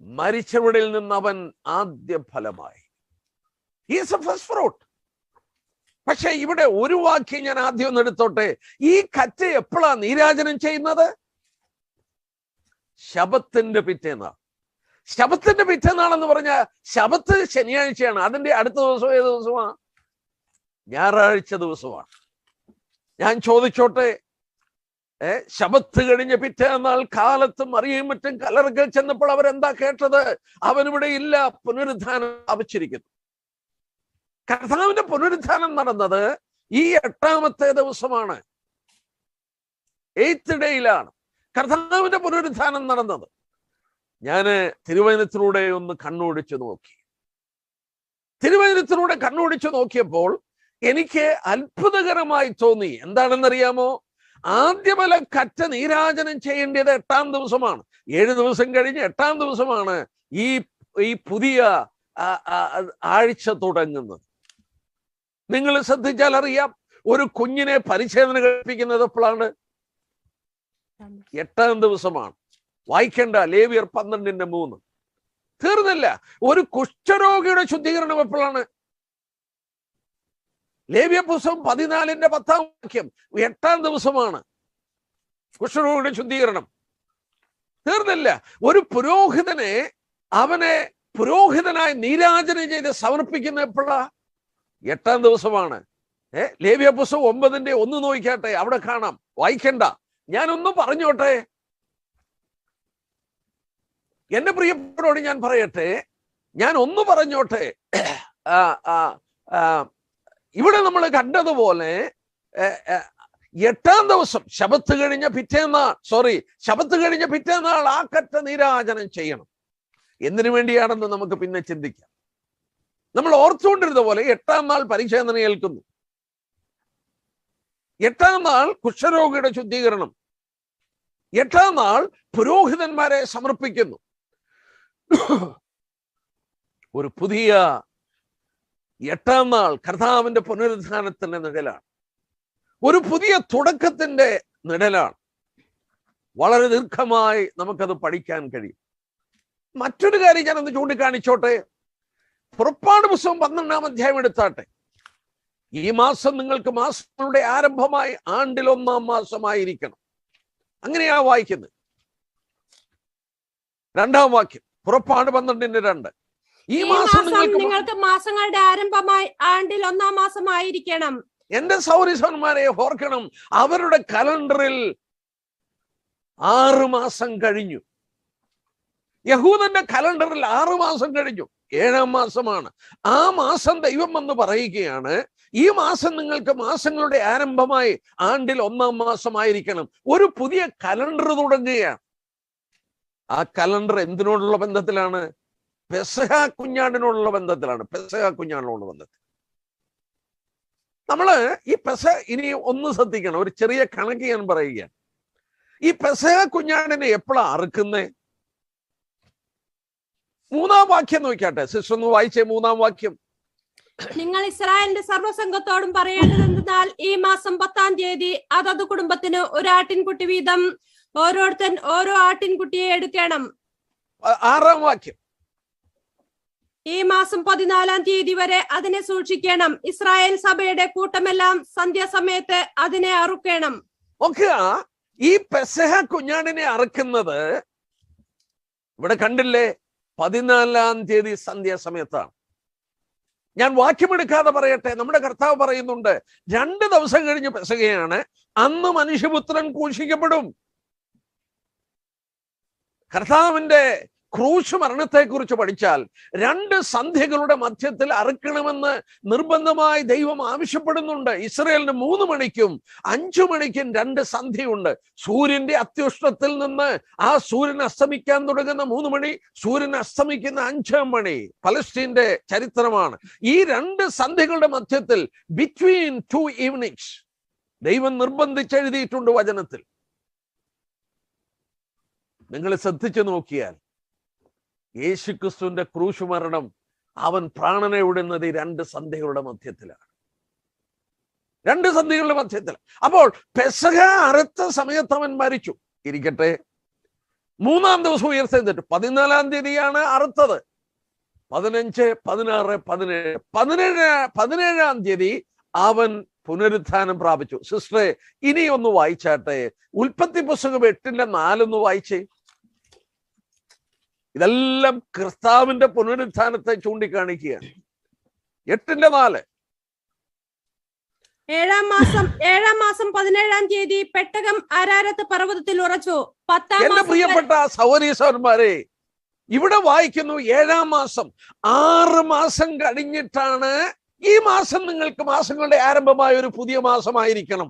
മരിച്ചവരിൽ നിന്ന് അവൻ ആദ്യ ഫലമായി. He's A first fruit. പക്ഷെ ഇവിടെ ഒരു വാക്യം ഞാൻ ആദ്യം ഒന്ന് എടുത്തോട്ടെ. ഈ കറ്റ എപ്പോഴാ നീരാജനം ചെയ്യുന്നത്? ശബത്തിന്റെ പിറ്റേന്നാൾ. ശബത്തിന്റെ പിറ്റേന്നാളെന്ന് പറഞ്ഞാൽ ശബത്ത് ശനിയാഴ്ചയാണ്. അതിന്റെ അടുത്ത ദിവസം ഏത് ദിവസമാണ്? ഞായറാഴ്ച ദിവസമാണ്. ഞാൻ ചോദിച്ചോട്ടെ, ശബത്ത് കഴിഞ്ഞ പിറ്റേന്നാൾ കാലത്ത് മറിയയും മറ്റും കല്ലറയ്ക്കൽ ചെന്നപ്പോൾ അവരെന്താ കേട്ടത്? അവനിവിടെ ഇല്ല, പുനരുദ്ധാനം പ്രാപിച്ചിരിക്കുന്നു. കർത്താവിന്റെ പുനരുദ്ധാനം നടന്നത് ഈ 8-ാമത്തെ ദിവസമാണ്, 8th ഡേയിലാണ്. കർത്താവിന്റെ പുനരുത്ഥാനം നടന്നത്. ഞാന് തിരുവചനത്തിലൂടെ ഒന്ന് കണ്ണോടിച്ചു നോക്കി. തിരുവചനത്തിലൂടെ കണ്ണോടിച്ചു നോക്കിയപ്പോൾ എനിക്ക് അത്ഭുതകരമായി തോന്നി. എന്താണെന്നറിയാമോ? ആദ്യമല കറ്റ നീരാജനം ചെയ്യേണ്ടത് 8-ാം ദിവസമാണ്. 7 ദിവസം കഴിഞ്ഞ് 8-ാം ദിവസമാണ് ഈ പുതിയ ആഴ്ച തുടങ്ങുന്നത്. നിങ്ങൾ ശ്രദ്ധിച്ചാൽ അറിയാം, ഒരു കുഞ്ഞിനെ പരിച്ഛേദന കഴിപ്പിക്കുന്നത് എപ്പോഴാണ്? 8-ാം ദിവസമാണ്. വായിക്കേണ്ട ലേവ്യർ 12:3. തീർന്നില്ല. ഒരു കുഷ്ഠരോഗിയുടെ ശുദ്ധീകരണം എപ്പോഴാണ്? ലേവ്യ പുസ്തകം 14:10 വാക്യം. 8-ാം ദിവസമാണ് കുഷ്ഠരോഗിയുടെ ശുദ്ധീകരണം. തീർന്നില്ല. ഒരു പുരോഹിതനെ അവനെ പുരോഹിതനായി നീരാജനം ചെയ്ത് സമർപ്പിക്കുന്ന എപ്പോഴാ? 8-ാം ദിവസമാണ്. ലേവ്യ പുസ്തകം 9:1 നോക്കിക്കാട്ടെ, അവിടെ കാണാം. വായിക്കണ്ട, ഞാനൊന്ന് പറഞ്ഞോട്ടെ. എന്റെ പ്രിയപ്പെട്ടവരോട് ഞാൻ പറയട്ടെ, ഞാൻ ഒന്ന് പറഞ്ഞോട്ടെ. ഇവിടെ നമ്മൾ കണ്ടതുപോലെ 8-ാം ദിവസം ശബത്ത് കഴിഞ്ഞ പിറ്റേന്നാൾ ആ കറ്റ നീരാജനം ചെയ്യണം. എന്തിനു വേണ്ടിയാണെന്ന് നമുക്ക് പിന്നെ ചിന്തിക്കാം. നമ്മൾ ഓർത്തുകൊണ്ടിരുന്ന പോലെ 8-ാം നാൾ പരിച്ഛേദന ഏൽക്കുന്നു. 8-ാം നാൾ കുഷ്ഠരോഗിയുടെ ശുദ്ധീകരണം. 8-ാം നാൾ പുരോഹിതന്മാരെ സമർപ്പിക്കുന്നു. ഒരു പുതിയ 8-ാം നാൾ കർത്താവിന്റെ പുനരുത്ഥാനത്തിന്റെ നിഴലാണ്. ഒരു പുതിയ തുടക്കത്തിന്റെ നിഴലാണ്. വളരെ ദീർഘമായി നമുക്കത് പഠിക്കാൻ കഴിയും. മറ്റൊരു കാര്യം ഞാനൊന്ന് ചൂണ്ടിക്കാണിച്ചോട്ടെ. പുറപ്പാട് പുസ്തകം 12-ാം അധ്യായം എടുത്താട്ടെ. ഈ മാസം നിങ്ങൾക്ക് മാസങ്ങളുടെ ആരംഭമായി ആണ്ടിൽ 1-ാം മാസമായിരിക്കണം. അങ്ങനെയാ വായിക്കുന്നത്. 2-ാം വാക്യം, പുറപ്പാട് 12:2. ഈ മാസം നിങ്ങൾക്ക് മാസങ്ങളുടെ ആരംഭമായി ആണ്ടിൽ 1-ാം മാസമായിരിക്കണം. എന്റെ സൗരിസന്മാരെ ഓർക്കണം, അവരുടെ കലണ്ടറിൽ 6 മാസം കഴിഞ്ഞു. യഹൂദന്റെ കലണ്ടറിൽ 6 മാസം കഴിഞ്ഞു. 7-ാം മാസമാണ്. ആ മാസം ദൈവം എന്ന് പറയുകയാണ്, ഈ മാസം നിങ്ങൾക്ക് മാസങ്ങളുടെ ആരംഭമായി ആണ്ടിൽ 1-ാം മാസമായിരിക്കണം. ഒരു പുതിയ കലണ്ടർ തുടങ്ങുകയാണ്. ആ കലണ്ടർ എന്തിനോടുള്ള ബന്ധത്തിലാണ്? പെസഹ കുഞ്ഞാടിനോടുള്ള ബന്ധത്തിലാണ്. നമ്മള് ഈ ഇനി ഒന്ന് ശ്രദ്ധിക്കണം. ഒരു ചെറിയ കണക്ക് ഞാൻ പറയുകയാണ്. ഈ പെസഹ കുഞ്ഞാടിനെ എപ്പോഴാ അറുക്കുന്നേ? 3-ാം വാക്യം നോക്കിയാട്ടെ. സിസ്റ്റർ ഒന്ന് വായിച്ചേ 3-ാം വാക്യം. നിങ്ങൾ ഇസ്രായേലിന്റെ സർവ്വസംഘത്തോടും പറയേണ്ടതെന്നാൽ ഈ മാസം 10-ാം തീയതി അതത് കുടുംബത്തിന് ഒരു ആട്ടിൻകുട്ടി വീതം ഓരോരുത്തൻ ഓരോ ആട്ടിൻകുട്ടിയെ എടുക്കണം. 6-ാം വാക്യം. ഈ മാസം 14-ാം തീയതി വരെ അതിനെ സൂക്ഷിക്കണം. ഇസ്രായേൽ സഭയുടെ കൂട്ടമെല്ലാം സന്ധ്യാസമയത്ത് അതിനെ അറുക്കണം. ഓക്കെ, ഈ പെസഹ കുഞ്ഞാടിനെ അറുക്കുന്നത് ഇവിടെ കണ്ടില്ലേ? 14-ാം തീയതി സന്ധ്യാസമയത്താണ്. ഞാൻ വാക്യമെടുക്കാതെ പറയട്ടെ. നമ്മുടെ കർത്താവ് പറയുന്നുണ്ട്, 2 ദിവസം കഴിഞ്ഞ് പെസഹയാണ്, അന്ന് മനുഷ്യപുത്രൻ ക്രൂശിക്കപ്പെടും. കർത്താവിന്റെ ക്രൂശ് മരണത്തെ കുറിച്ച് പഠിച്ചാൽ 2 സന്ധ്യകളുടെ മധ്യത്തിൽ അറുക്കണമെന്ന് നിർബന്ധമായി ദൈവം ആവശ്യപ്പെടുന്നുണ്ട്. ഇസ്രായേലിന് 3 മണിക്കും 5 മണിക്കും 2 സന്ധ്യയുണ്ട്. സൂര്യന്റെ അത്യുഷ്ണത്തിൽ നിന്ന് ആ സൂര്യൻ അസ്തമിക്കാൻ തുടങ്ങുന്ന 3 മണി, സൂര്യൻ അസ്തമിക്കുന്ന 5 മണി പലസ്തീന്റെ ചരിത്രമാണ്. ഈ 2 സന്ധ്യകളുടെ മധ്യത്തിൽ, ബിറ്റ്വീൻ 2 ഈവനിങ്സ്, ദൈവം നിർബന്ധിച്ചെഴുതിയിട്ടുണ്ട് വചനത്തിൽ. നിങ്ങൾ ശ്രദ്ധിച്ചു നോക്കിയാൽ യേശുക്രിസ്തുവിന്റെ ക്രൂശ് മരണം, അവൻ പ്രാണനെ വിടുന്നത് ഈ 2 സന്ധ്യകളുടെ മധ്യത്തിലാണ്. 2 സന്ധ്യകളുടെ മധ്യത്തിൽ. അപ്പോൾ പെസഹ അറുത്ത സമയത്ത് അവൻ മരിച്ചു. ഇരിക്കട്ടെ, 3-ാം ദിവസം ഉയർത്തെഴുന്നേറ്റു. 14-ാം തീയതിയാണ് അറുത്തത്. 15, 16, 17. 17-ാം തീയതി അവൻ പുനരുത്ഥാനം പ്രാപിച്ചു. സിസ്റ്ററെ, ഇനി ഒന്ന് വായിച്ചാട്ടെ. ഉൽപ്പത്തി പുസ്തകം 8:4 ഒന്ന് വായിച്ചേ. ഇതെല്ലാം കർത്താവിന്റെ പുനരുത്ഥാനത്തെ ചൂണ്ടിക്കാണിക്കുകയാണ്. 8:4. 7-ാം മാസം 17-ാം തീയതി പെട്ടകം അരാരത്ത് പർവ്വതത്തിൽ ഉറച്ചു. എന്റെ പ്രിയപ്പെട്ട സഹോദരീസന്മാരെ, ഇവിടെ വായിക്കുന്നു 7-ാം മാസം. 6 മാസം കഴിഞ്ഞിട്ടാണ് ഈ മാസം നിങ്ങൾക്ക് മാസങ്ങളുടെ ആരംഭമായ ഒരു പുതിയ മാസമായിരിക്കണം.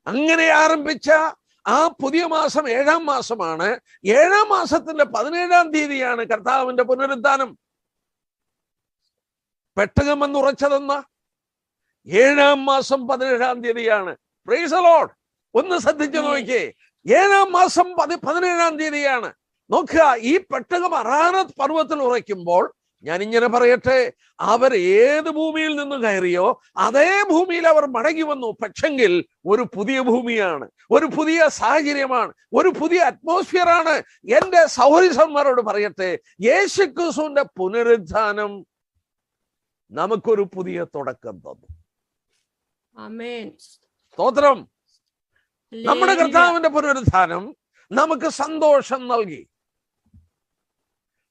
അങ്ങനെ ആരംഭിച്ച ആ പുതിയ മാസം 7-ാം മാസമാണ്. 7-ാം മാസത്തിന്റെ 17-ാം തീയതിയാണ് കർത്താവിന്റെ പുനരുദ്ധാനം. പെട്ടകം എന്ന് ഉറച്ചതെന്ന 7-ാം മാസം 17-ാം തീയതിയാണ്. Praise the Lord. ഒന്ന് ശ്രദ്ധിച്ചു നോക്കിയേ, 7-ാം മാസം 17-ാം തീയതിയാണ്. നോക്കുക, ഈ പെട്ടകം അറാനത്ത് പർവ്വതത്തിൽ ഉറയ്ക്കുമ്പോൾ, ഞാൻ ഇങ്ങനെ പറയട്ടെ, അവർ ഏത് ഭൂമിയിൽ നിന്ന് കയറിയോ അതേ ഭൂമിയിൽ അവർ മടങ്ങി വന്നു. പക്ഷെങ്കിൽ ഒരു പുതിയ ഭൂമിയാണ്, ഒരു പുതിയ സാഹചര്യമാണ്, ഒരു പുതിയ അറ്റ്മോസ്ഫിയർ ആണ്. എന്റെ സഹോദരന്മാരോട് പറയട്ടെ, യേശുക്രിസ്തുവിന്റെ പുനരുദ്ധാനം നമുക്കൊരു പുതിയ തുടക്കം തന്നു. ആമേൻ. സ്തോത്രം. നമ്മുടെ കർത്താവിന്റെ പുനരുദ്ധാനം നമുക്ക് സന്തോഷം നൽകി.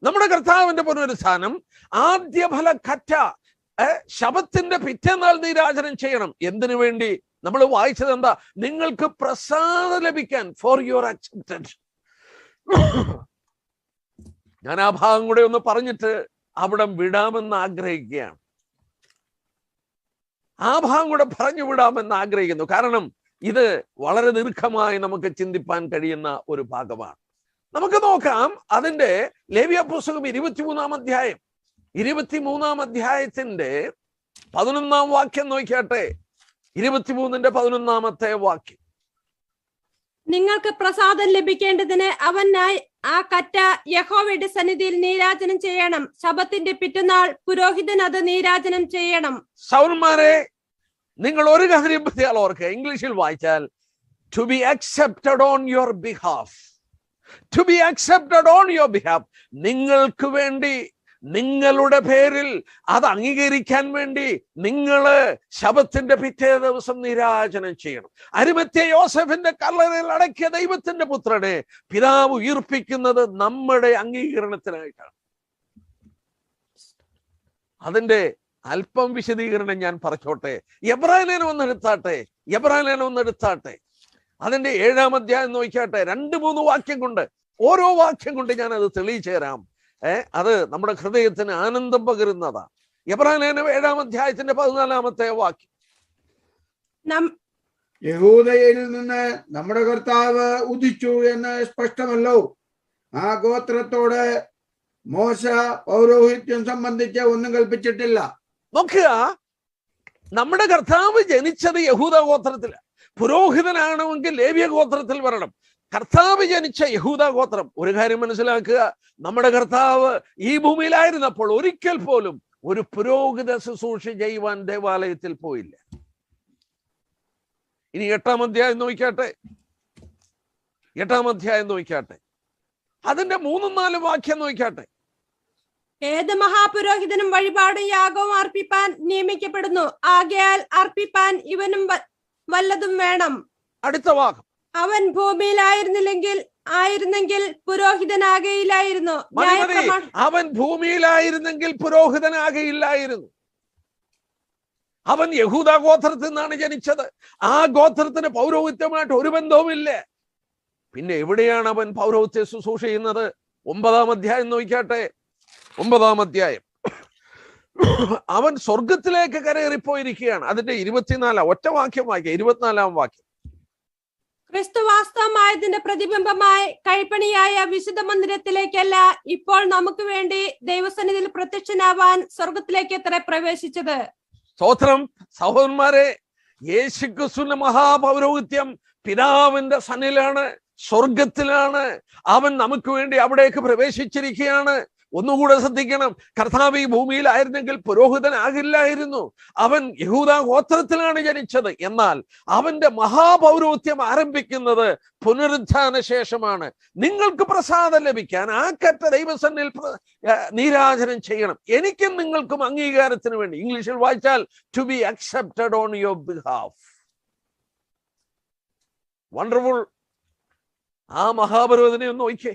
നമ്മുടെ കർത്താവിന്റെ പുനരുദ്ധാനം ആദ്യഫല കറ്റ ശബത്തിന്റെ പിറ്റേന്നാൾ നീരാജനം ചെയ്യണം. എന്തിനു വേണ്ടി? നമ്മൾ വായിച്ചത് എന്താ? നിങ്ങൾക്ക് പ്രസാദം ലഭിക്കാൻ, ഫോർ യുവർ അക്സെപ്റ്റൻസ്. ഞാൻ ആ ഭാഗം കൂടെ ഒന്ന് പറഞ്ഞിട്ട് അവിടെ വിടാമെന്ന് ആഗ്രഹിക്കുകയാണ്. ആ ഭാഗം കൂടെ പറഞ്ഞു വിടാമെന്ന് ആഗ്രഹിക്കുന്നു. കാരണം ഇത് വളരെ ദീർഘമായി നമുക്ക് ചിന്തിപ്പാൻ കഴിയുന്ന ഒരു ഭാഗമാണ്. നമുക്ക് നോക്കാം. അതിന്റെ ലേവ്യ പുസ്തകം 23-ാം അധ്യായം, 23-ാം അധ്യായത്തിന്റെ 11-ാം വാക്യം നോക്കിയാട്ടെ. 23-ന്റെ 11-ാമത്തെ വാക്യം. നിങ്ങൾക്ക് പ്രസാദം ലഭിക്കേണ്ടതിന് അവനായി ആ കറ്റ യഹോവയുടെ സന്നിധിയിൽ നീരാജനം ചെയ്യണം. ശബത്തിന്റെ പിറ്റന്നാൾ പുരോഹിതൻ അത് നീരാജനം ചെയ്യണം. സൗരന്മാരെ, നിങ്ങൾ ഒരു കാര്യം പ്രത്യേകം ഓർക്കുക. ഇംഗ്ലീഷിൽ വായിച്ചാൽ to be accepted on your behalf. To be accepted on your behalf. നിങ്ങൾക്ക് വേണ്ടി, നിങ്ങളുടെ പേരിൽ അത് അംഗീകരിക്കാൻ വേണ്ടി നിങ്ങള് ശബത്തിന്റെ പിറ്റേ ദിവസം നീരാജനം ചെയ്യണം. അരിമത്യ യോസഫിന്റെ കല്ലറയിൽ അടക്കിയ ദൈവത്തിന്റെ പുത്രനെ പിതാവ് ഉയിർപ്പിക്കുന്നത് നമ്മുടെ അംഗീകരണത്തിനായിട്ടാണ്. അതിന്റെ അല്പം വിശദീകരണം ഞാൻ പറഞ്ഞോട്ടെ. എബ്രായലേഖനം ഒന്നെടുത്താട്ടെ. അതിന്റെ 7-ാം അധ്യായം നോക്കിയാട്ടെ. 2-3 വാക്യം കൊണ്ട്, ഓരോ വാക്യം കൊണ്ട് ഞാൻ അത് തെളിയിച്ചു തരാം. അത് നമ്മുടെ ഹൃദയത്തിന് ആനന്ദം പകരുന്നതാണ്. എബ്രായലേഖനം 7-ാം അധ്യായത്തിന്റെ 14-ാമത്തെ വാക്യം. യഹൂദയിൽ നിന്ന് നമ്മുടെ കർത്താവ് ഉദിച്ചു എന്ന് സ്പഷ്ടമല്ലോ. ആ ഗോത്രത്തോട് മോശ പൗരോഹിത്യം സംബന്ധിച്ച് ഒന്നും കൽപ്പിച്ചിട്ടില്ല. നോക്കുക, നമ്മുടെ കർത്താവ് ജനിച്ചത് യഹൂദ ഗോത്രത്തിലാണ്. പുരോഹിതനാണെങ്കിൽ ലേവ്യ ഗോത്രത്തിൽ വരണം. കർത്താവ് ജനിച്ച യഹൂദ ഗോത്രം. ഒരു കാര്യം മനസ്സിലാക്കുക, നമ്മുടെ കർത്താവ് ഈ ഭൂമിയിലായിരുന്നപ്പോൾ ഒരിക്കൽ പോലും ഒരു പുരോഹിത ശുശ്രൂഷ ചെയ്യുവാൻ ദേവാലയത്തിൽ പോയില്ല. ഇനി 8-ാം അധ്യായം നോക്കിയാട്ടെ. 8-ാം അധ്യായം നോക്കിയാട്ടെ. അതിന്റെ 3-4 വാക്യം നോക്കിയാട്ടെ. ഏത് മഹാപുരോഹിതനും വഴിപാടും യാഗവും അർപ്പിപ്പാൻ നിയമിക്കപ്പെടുന്നു. ആകയാൽ അർപ്പിപ്പാൻ ഇവനും വല്ലതും വേണം. അടുത്ത വാക്യം. അവൻ ഭൂമിയിലായിരുന്നെങ്കിൽ പുരോഹിതനാകയില്ലായിരുന്നു. അവൻ ഭൂമിയിലായിരുന്നെങ്കിൽ പുരോഹിതനാകയില്ലായിരുന്നു. അവൻ യഹൂദ ഗോത്രത്തിൽ നിന്നാണ് ജനിച്ചത്. ആ ഗോത്രത്തിന് പൗരോഹിത്യമായിട്ട് ഒരു ബന്ധവുമില്ല. പിന്നെ എവിടെയാണ് അവൻ പൗരോഹിത്യ ശുശ്രൂഷ ചെയ്യുന്നത്? 9-ാം അധ്യായം നോക്കിയാട്ടെ. 9-ാം അധ്യായം. അവൻ സ്വർഗത്തിലേക്ക് കരയേറിപ്പോയിരിക്കുകയാണ്. അതിന്റെ 24 ഒറ്റ വാക്യം വായിക്കുക. 24-ാം വാക്യം. ക്രിസ്തു വാസ്തവമായതിന്റെ പ്രതിബിംബമായി കൈപ്പണിയായ വിശുദ്ധ മന്ദിരത്തിലേക്കല്ല, ഇപ്പോൾ നമുക്ക് വേണ്ടി ദൈവസന്നിധിയിൽ പ്രത്യക്ഷനാവാൻ സ്വർഗത്തിലേക്ക് എത്ര പ്രവേശിച്ചത്. സ്തോത്രം. സഹോദരന്മാരെ, യേശുക്രിസ്തുവിന്റെ മഹാപൗരോഹിത്യം പിതാവിന്റെ സന്നിധിയിലാണ്, സ്വർഗത്തിലാണ്. അവൻ നമുക്ക് വേണ്ടി അവിടേക്ക് പ്രവേശിച്ചിരിക്കുകയാണ്. ഒന്നുകൂടെ ശ്രദ്ധിക്കണം. കർത്താവ് ഈ ഭൂമിയിലായിരുന്നെങ്കിൽ പുരോഹിതനാകില്ലായിരുന്നു. അവൻ യഹൂദ ഗോത്രത്തിലാണ് ജനിച്ചത്. എന്നാൽ അവന്റെ മഹാപൗരോഹിത്യം ആരംഭിക്കുന്നത് പുനരുത്ഥാന ശേഷമാണ്. നിങ്ങൾക്ക് പ്രസാദം ലഭിക്കാൻ ആ കറ്റ ദൈവസന്നിധിയിൽ നീരാജനം ചെയ്യണം. എനിക്കും നിങ്ങൾക്കും അംഗീകാരത്തിന് വേണ്ടി. ഇംഗ്ലീഷിൽ വായിച്ചാൽ to be accepted on your behalf. Wonderful. ആ മഹാപുരോഹിതനെ ഒന്ന് നോക്കിയേ.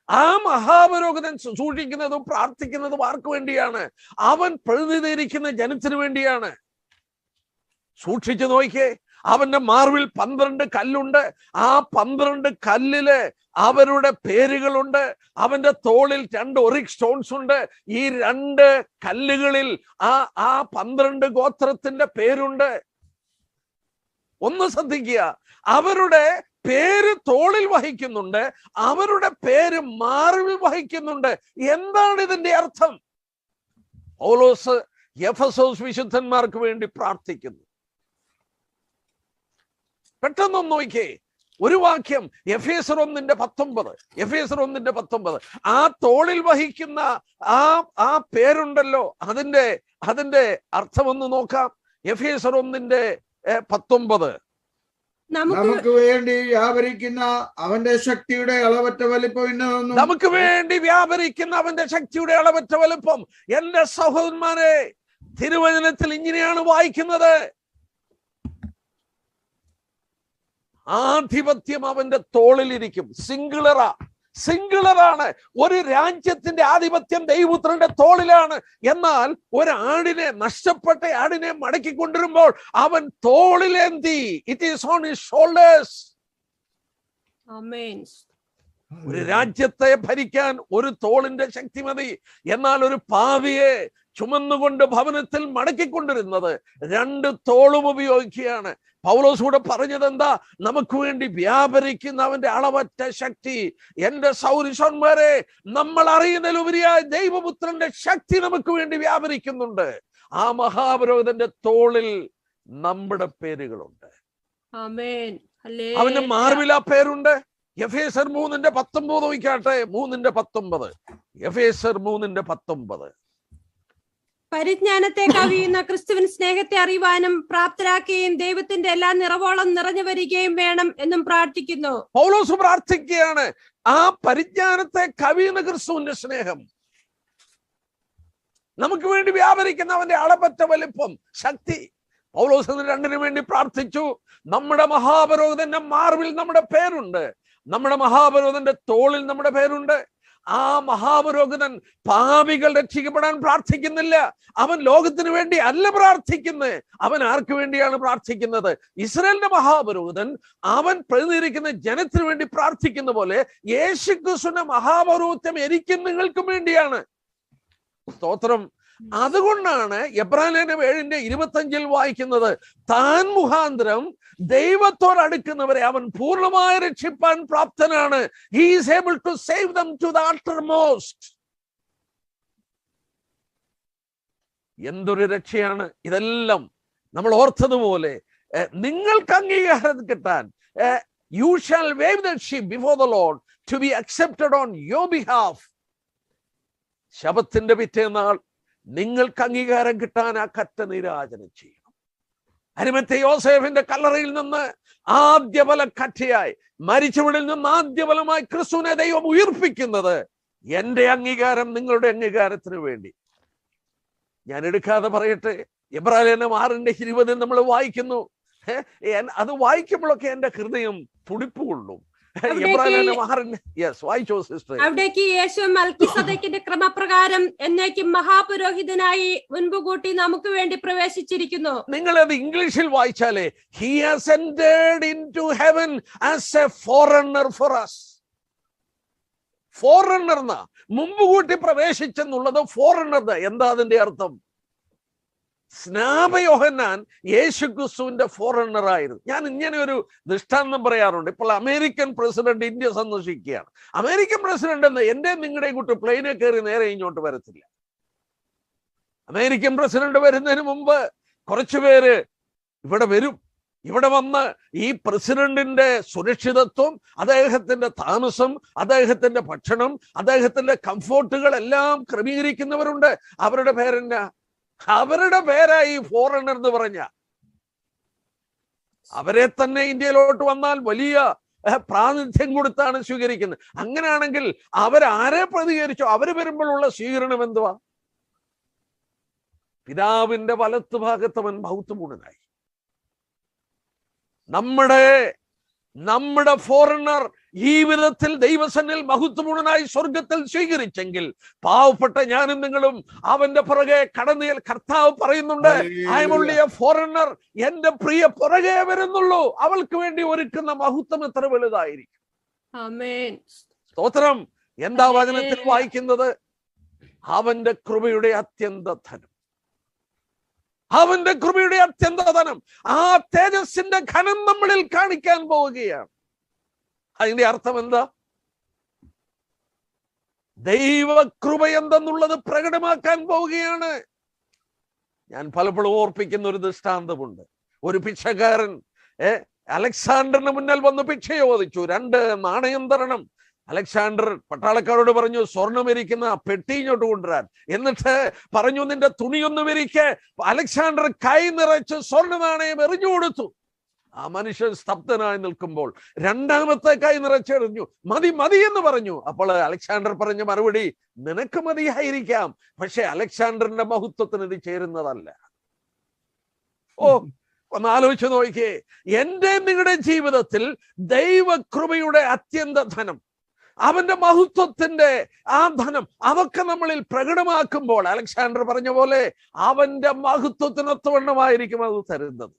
ആ മഹാപുരോഹിതൻ സൂക്ഷിക്കുന്നതും പ്രാർത്ഥിക്കുന്നതും ആർക്ക് വേണ്ടിയാണ്? അവൻ പ്രതിനിധീകരിക്കുന്ന ജനത്തിന് വേണ്ടിയാണ്. സൂക്ഷിച്ചു നോക്കിയേ. അവന്റെ മാർവിൽ 12 കല്ലുണ്ട്. ആ 12 കല്ലില് അവരുടെ പേരുകളുണ്ട്. അവന്റെ തോളിൽ 2 ഒറിക് സ്റ്റോൺസ് ഉണ്ട്. ഈ 2 കല്ലുകളിൽ ആ 12 ഗോത്രത്തിന്റെ പേരുണ്ട്. ഒന്ന് ശ്രദ്ധിക്കുക, അവരുടെ പേര് തോളിൽ വഹിക്കുന്നുണ്ട്, അവരുടെ പേര് മാറിൽ വഹിക്കുന്നുണ്ട്. എന്താണ് ഇതിന്റെ അർത്ഥം? പൗലോസ് എഫെസോസ് വിശുദ്ധന്മാർക്ക് വേണ്ടി പ്രാർത്ഥിക്കുന്നു. പെട്ടെന്നൊന്ന് നോക്കിയേ, ഒരു വാക്യം, എഫേസർ 1:19. ആ തോളിൽ വഹിക്കുന്ന ആ പേരുണ്ടല്ലോ, അതിന്റെ അർത്ഥം ഒന്ന് നോക്കാം. എഫേസർ 1:19. നമുക്ക് വേണ്ടി വ്യാപരിക്കുന്ന അവന്റെ ശക്തിയുടെ അളവറ്റ വലിപ്പം ഇന്നതൊന്നും. നമുക്ക് വേണ്ടി വ്യാപരിക്കുന്ന അവന്റെ ശക്തിയുടെ അളവറ്റ വലിപ്പം. എന്റെ സഹോദരന്മാരെ, തിരുവചനത്തിൽ ഇങ്ങനെയാണ് വായിക്കുന്നത്, ആധിപത്യം അവന്റെ തോളിലിരിക്കും. സിംഗുലറാണ്. ഒരു രാജ്യത്തിന്റെ ആധിപത്യം ദൈവപുത്രന്റെ തോളിലാണ്. എന്നാൽ ഒരാടിനെ, നഷ്ടപ്പെട്ട ആടിനെ മടക്കി കൊണ്ടുവരുമ്പോൾ അവൻ തോളിലേന്തി. It is on his shoulders. ആമേൻ. ഒരു രാജ്യത്തെ ഭരിക്കാൻ ഒരു തോളിന്റെ ശക്തി മതി. എന്നാൽ ഒരു പാവിയെ ചുമന്നുകൊണ്ട് ഭവനത്തിൽ മടക്കിക്കൊണ്ടിരുന്നത് 2 തോളും ഉപയോഗിക്കുകയാണ്. പൗലോസ് കൂടെ പറഞ്ഞത് എന്താ? നമുക്ക് വേണ്ടി വ്യാപരിക്കുന്ന അവന്റെ അളവറ്റ ശക്തി. എന്റെ സൗരന്മാരെ, നമ്മൾ അറിയുന്നതിലുപരിയായ ദൈവപുത്രന്റെ ശക്തി നമുക്ക് വേണ്ടി വ്യാപരിക്കുന്നുണ്ട്. ആ മഹാപുരോഹിതന്റെ തോളിൽ നമ്മുടെ പേരുകളുണ്ട്. അവന്റെ മാർവിൽ ആ പേരുണ്ട്. എഫേസർ 3:19 നോക്കിക്കാട്ടെ. 3:19. എഫേസർ 3:19. പരിജ്ഞാനത്തെ കവിയുന്ന ക്രിസ്തുവിൻ സ്നേഹത്തെ അറിയുവാനും പ്രാപ്തരാക്കുകയും ദൈവത്തിന്റെ എല്ലാ നിറവോളം നിറഞ്ഞു വരികയും വേണം എന്നും പ്രാർത്ഥിക്കുന്നു. പൗലോസ് പ്രാർത്ഥിക്കുകയാണ്, ആ പരിജ്ഞാനത്തെ കവിയുന്ന ക്രിസ്തുവിന്റെ സ്നേഹം, നമുക്ക് വേണ്ടി വ്യാപരിക്കുന്ന അവന്റെ അളവറ്റ വലിപ്പം, ശക്തി. പൗലോസ് 2 വേണ്ടി പ്രാർത്ഥിച്ചു. നമ്മുടെ മഹാപുരോഹിതന്റെ മാർവിൽ നമ്മുടെ പേരുണ്ട്, നമ്മുടെ മഹാപുരോഹിതന്റെ തോളിൽ നമ്മുടെ പേരുണ്ട്. ആ മഹാപുരോഹിതൻ പാപികൾ രക്ഷിക്കപ്പെടാൻ പ്രാർത്ഥിക്കുന്നില്ല. അവൻ ലോകത്തിന് വേണ്ടി അല്ല പ്രാർത്ഥിക്കുന്നത്. അവൻ ആർക്ക് വേണ്ടിയാണ് പ്രാർത്ഥിക്കുന്നത്? ഇസ്രായേലിന്റെ മഹാപുരോഹിതൻ അവൻ പ്രതിനിധീകരിക്കുന്ന ജനത്തിന് വേണ്ടി പ്രാർത്ഥിക്കുന്ന പോലെ യേശുക്രിസ്തുവിന്റെ മഹാപൗരോഹിത്യം എനിക്കും നിങ്ങൾക്കും വേണ്ടിയാണ്. സ്തോത്രം. അതുകൊണ്ടാണ് എബ്രായലേഖനം 7:25 വായിക്കുന്നത്, താൻ മുഖാന്തരം ദൈവത്തോട് അടുക്കുന്നവരെ അവൻ പൂർണ്ണമായി രക്ഷിപ്പാൻ പ്രാപ്തനാണ്. He is able to save them to the uttermost. എന്തൊരു രക്ഷയാണ് ഇതെല്ലാം! നമ്മൾ ഓർത്തതുപോലെ നിങ്ങൾക്ക് അംഗീകാരം കിട്ടാൻ, you shall wave the sheep before the Lord to be accepted on your behalf. ശബത്തിന്റെ പിറ്റേന്നാൾ നിങ്ങൾക്ക് അംഗീകാരം കിട്ടാൻ ആ കറ്റ നീരാജനം ചെയ്യണം. അരിമത്തെ യോസേഫിന്റെ കല്ലറയിൽ നിന്ന് ആദ്യഫല കറ്റയായി, മരിച്ചവരിൽ നിന്ന് ആദ്യഫലമായി ക്രിസ്തുവിനെ ദൈവം ഉയർപ്പിക്കുന്നത് എന്റെ അംഗീകാരം നിങ്ങളുടെ അംഗീകാരത്തിന് വേണ്ടി. ഞാൻ എടുക്കാതെ പറയട്ടെ, എബ്രായലേഖനം 6:20 നമ്മൾ വായിക്കുന്നു. അത് വായിക്കുമ്പോഴൊക്കെ എന്റെ ഹൃദയം തുടിപ്പ് കൊള്ളും. അവിടേക്ക് യേശു മൽക്കിസദേക്കിന്റെ ക്രമപ്രകാരം എന്നേക്കും മഹാപുരോഹിതനായി മുൻകൂട്ടി നമുക്ക് വേണ്ടി പ്രവേശിച്ചിരിക്കുന്നു. നിങ്ങളത് ഇംഗ്ലീഷിൽ വായിച്ചാലേ, he has entered into heaven as a foreigner for us. Foreigner എന്നാ മുമ്പ് കൂട്ടി പ്രവേശിച്ചെന്നുള്ളത്. ഫോറിനർ എന്താ അതിന്റെ അർത്ഥം? സ്നാപയോഹന്നാൻ യേശുക്രിസ്തുവിന്റെ ഫോറിനർ ആയിരുന്നു. ഞാൻ ഇങ്ങനെ ഒരു ദൃഷ്ടാന്തം പറയാറുണ്ട്. ഇപ്പോൾ അമേരിക്കൻ പ്രസിഡന്റ് ഇന്ത്യ സന്ദർശിക്കുകയാണ്. അമേരിക്കൻ പ്രസിഡന്റ് എന്ന് എന്റെ നിങ്ങളുടെ കൂട്ട് പ്ലെയിനെ കയറി നേരെ ഇങ്ങോട്ട് വരത്തില്ല. അമേരിക്കൻ പ്രസിഡന്റ് വരുന്നതിന് മുമ്പ് കുറച്ചുപേര് ഇവിടെ വരും. ഇവിടെ വന്ന് ഈ പ്രസിഡന്റിന്റെ സുരക്ഷിതത്വം, അദ്ദേഹത്തിന്റെ താമസം, അദ്ദേഹത്തിന്റെ ഭക്ഷണം, അദ്ദേഹത്തിന്റെ കംഫോർട്ടുകൾ എല്ലാം ക്രമീകരിക്കുന്നവരുണ്ട്. അവരുടെ പേരെന്നാ? അവരുടെ പേരായി ഫോറിനർ എന്ന് പറഞ്ഞ. അവരെ തന്നെ ഇന്ത്യയിലോട്ട് വന്നാൽ വലിയ പ്രാതിനിധ്യം കൊടുത്താണ് സ്വീകരിക്കുന്നത്. അങ്ങനെയാണെങ്കിൽ അവരാരെ പ്രതികരിച്ചോ അവര് വരുമ്പോഴുള്ള സ്വീകരണം എന്തുവാ? പിതാവിന്റെ വലത്ത് ഭാഗത്തവൻ ബഹുത്വപൂർണനായി. നമ്മുടെ ഫോറിനർ ഈ വിധത്തിൽ ദൈവസന്നിൽ മഹത്വപൂർണനായി സ്വർഗത്തിൽ സ്വീകരിച്ചെങ്കിൽ, പാവപ്പെട്ട ഞാനും നിങ്ങളും അവന്റെ പുറകെ കടന്നിൽ കർത്താവ് പറയുന്നുണ്ട്, I am only a foreigner. എന്റെ പ്രിയ പുറകെ വരുന്നുള്ളൂ. അവൾക്ക് വേണ്ടി ഒരുക്കുന്ന മഹത്വം എത്ര വലുതായിരിക്കും. സ്തോത്രം. എന്താ വചനത്തിൽ വായിക്കുന്നത്? അവന്റെ കൃപയുടെ അത്യന്ത ധനം. അവന്റെ കൃപയുടെ അത്യന്തധനം, ആ തേജസ്സിന്റെ ഘനം നമ്മളിൽ കാണിക്കാൻ പോവുകയാണ്. അതിന്റെ അർത്ഥം എന്താ? ദൈവകൃപ എന്തെന്നുള്ളത് പ്രകടമാക്കാൻ പോവുകയാണ്. ഞാൻ പലപ്പോഴും ഓർപ്പിക്കുന്ന ഒരു ദൃഷ്ടാന്തമുണ്ട്. ഒരു ഭിക്ഷക്കാരൻ അലക്സാണ്ടറിന് മുന്നിൽ വന്ന് ഭിക്ഷ ചോദിച്ചു. 2 നാണയം തരണം. അലക്സാണ്ടർ പട്ടാളക്കാരോട് പറഞ്ഞു, സ്വർണം ഇരിക്കുന്ന പെട്ടി ഇങ്ങോട്ട് കൊണ്ടുവരാൻ. എന്നിട്ട് പറഞ്ഞു, നിന്റെ തുണിയൊന്ന് വിരിക്കെ. അലക്സാണ്ടർ കൈ നിറച്ച് സ്വർണ്ണ നാണയം എറിഞ്ഞു കൊടുത്തു. ആ മനുഷ്യൻ സ്തബ്ധനായി നിൽക്കുമ്പോൾ 2ാമത്തെ കൈ നിറച്ചെറിഞ്ഞു. മതി മതി എന്ന് പറഞ്ഞു. അപ്പോൾ അലക്സാണ്ടർ പറഞ്ഞ മറുപടി, നിനക്ക് മതിയായിരിക്കാം, പക്ഷെ അലക്സാണ്ടറിന്റെ മഹത്വത്തിന് ഇത് ചേരുന്നതല്ല. ഒന്ന് ആലോചിച്ച് നോക്കിയേ, എന്റെ നിങ്ങളുടെ ജീവിതത്തിൽ ദൈവകൃപയുടെ അത്യന്ത ധനം, അവന്റെ മഹത്വത്തിന്റെ ആ ധനം, അതൊക്കെ നമ്മളിൽ പ്രകടമാക്കുമ്പോൾ അലക്സാണ്ടർ പറഞ്ഞ പോലെ അവന്റെ മഹത്വത്തിനൊത്തവണ്ണമായിരിക്കും അത് തരുന്നത്.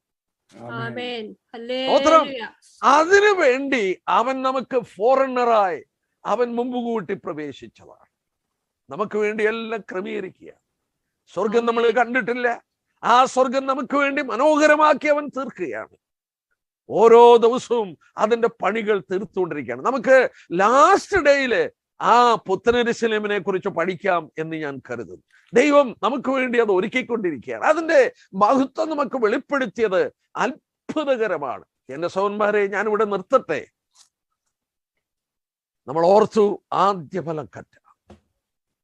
അതിനു വേണ്ടി അവൻ നമുക്ക് ഫോറിനറായി അവൻ മുമ്പ് കൂട്ടി പ്രവേശിച്ചതാണ്. നമുക്ക് വേണ്ടി എല്ലാം ക്രമീകരിക്കുക. സ്വർഗം നമ്മൾ കണ്ടിട്ടില്ല, ആ സ്വർഗം നമുക്ക് വേണ്ടി മനോഹരമാക്കി അവൻ തീർക്കുകയാണ്. ഓരോ ദിവസവും അതിന്റെ പണികൾ തീർത്തുകൊണ്ടിരിക്കുകയാണ്. നമുക്ക് ലാസ്റ്റ് ഡേയില് ആ പുത്തനെരുശലേമിനെ കുറിച്ച് പഠിക്കാം എന്ന് ഞാൻ കരുതുന്നു. ദൈവം നമുക്ക് വേണ്ടി അത് ഒരുക്കിക്കൊണ്ടിരിക്കുകയാണ്. അതിന്റെ മഹത്വം നമുക്ക് വെളിപ്പെടുത്തിയത് അത്ഭുതകരമാണ്. എന്റെ സഹോദരന്മാരെ, ഞാനിവിടെ നിർത്തട്ടെ. നമ്മൾ ഓർത്തു ആദ്യഫലം കറ്റ.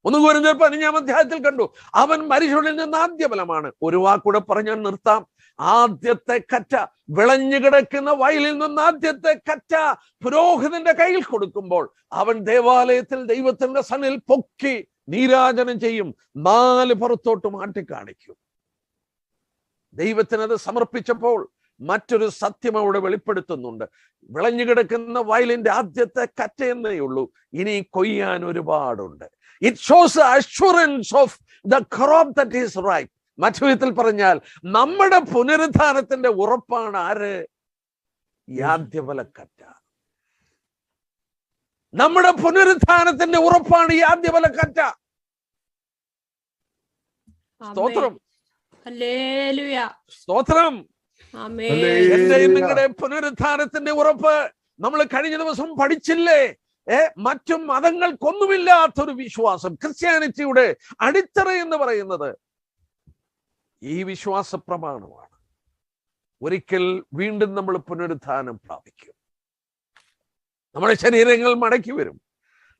1 കൊരിന്ത്യർ 15-ാം അധ്യായത്തിൽ കണ്ടു, അവൻ മരിച്ചവരിൽ നിന്ന് ആദ്യഫലമാണ്. ഒരു വാക്കൂടെ പറഞ്ഞാൽ നിർത്താം. ആദ്യത്തെ കറ്റ, വിളഞ്ഞു കിടക്കുന്ന വയലിൽ നിന്ന് ആദ്യത്തെ കറ്റ പുരോഹിതന്റെ കയ്യിൽ കൊടുക്കുമ്പോൾ അവൻ ദേവാലയത്തിൽ ദൈവത്തിന്റെ സന്നിധിയിൽ പൊക്കി നീരാജനം ചെയ്യും, 4 പുറത്തോട്ട് മാറ്റിക്കാണിക്കും. ദൈവത്തിനത് സമർപ്പിച്ചപ്പോൾ മറ്റൊരു സത്യം അവിടെ വെളിപ്പെടുത്തുന്നുണ്ട്. വിളഞ്ഞു കിടക്കുന്ന വയലിന്റെ ആദ്യത്തെ കറ്റ എന്നേ ഉള്ളൂ, ഇനി കൊയ്യാൻ ഒരുപാടുണ്ട്. It shows the assurance of the crop that is ripe. മറ്റു വിധത്തിൽ പറഞ്ഞാൽ നമ്മുടെ പുനരുദ്ധാനത്തിന്റെ ഉറപ്പാണ് ആര്? ഈ ആദ്യഫലക്കറ്റ. നമ്മുടെ പുനരുദ്ധാനത്തിന്റെ ഉറപ്പാണ് ഈ ആദ്യഫലക്കറ്റ. സ്തോത്രം, സ്തോത്രം. എന്റെ നിങ്ങളുടെ പുനരുദ്ധാനത്തിന്റെ ഉറപ്പ് നമ്മൾ കഴിഞ്ഞ ദിവസം പഠിച്ചില്ലേ? മറ്റു മതങ്ങൾക്കൊന്നുമില്ലാത്തൊരു വിശ്വാസം, ക്രിസ്ത്യാനിറ്റിയുടെ അടിത്തറ എന്ന് പറയുന്നത് ഈ വിശ്വാസ പ്രമാണമാണ്. ഒരിക്കൽ വീണ്ടും നമ്മൾ പുനരുദ്ധാനം പ്രാപിക്കും. നമ്മുടെ ശരീരങ്ങൾ മടക്കി വരും.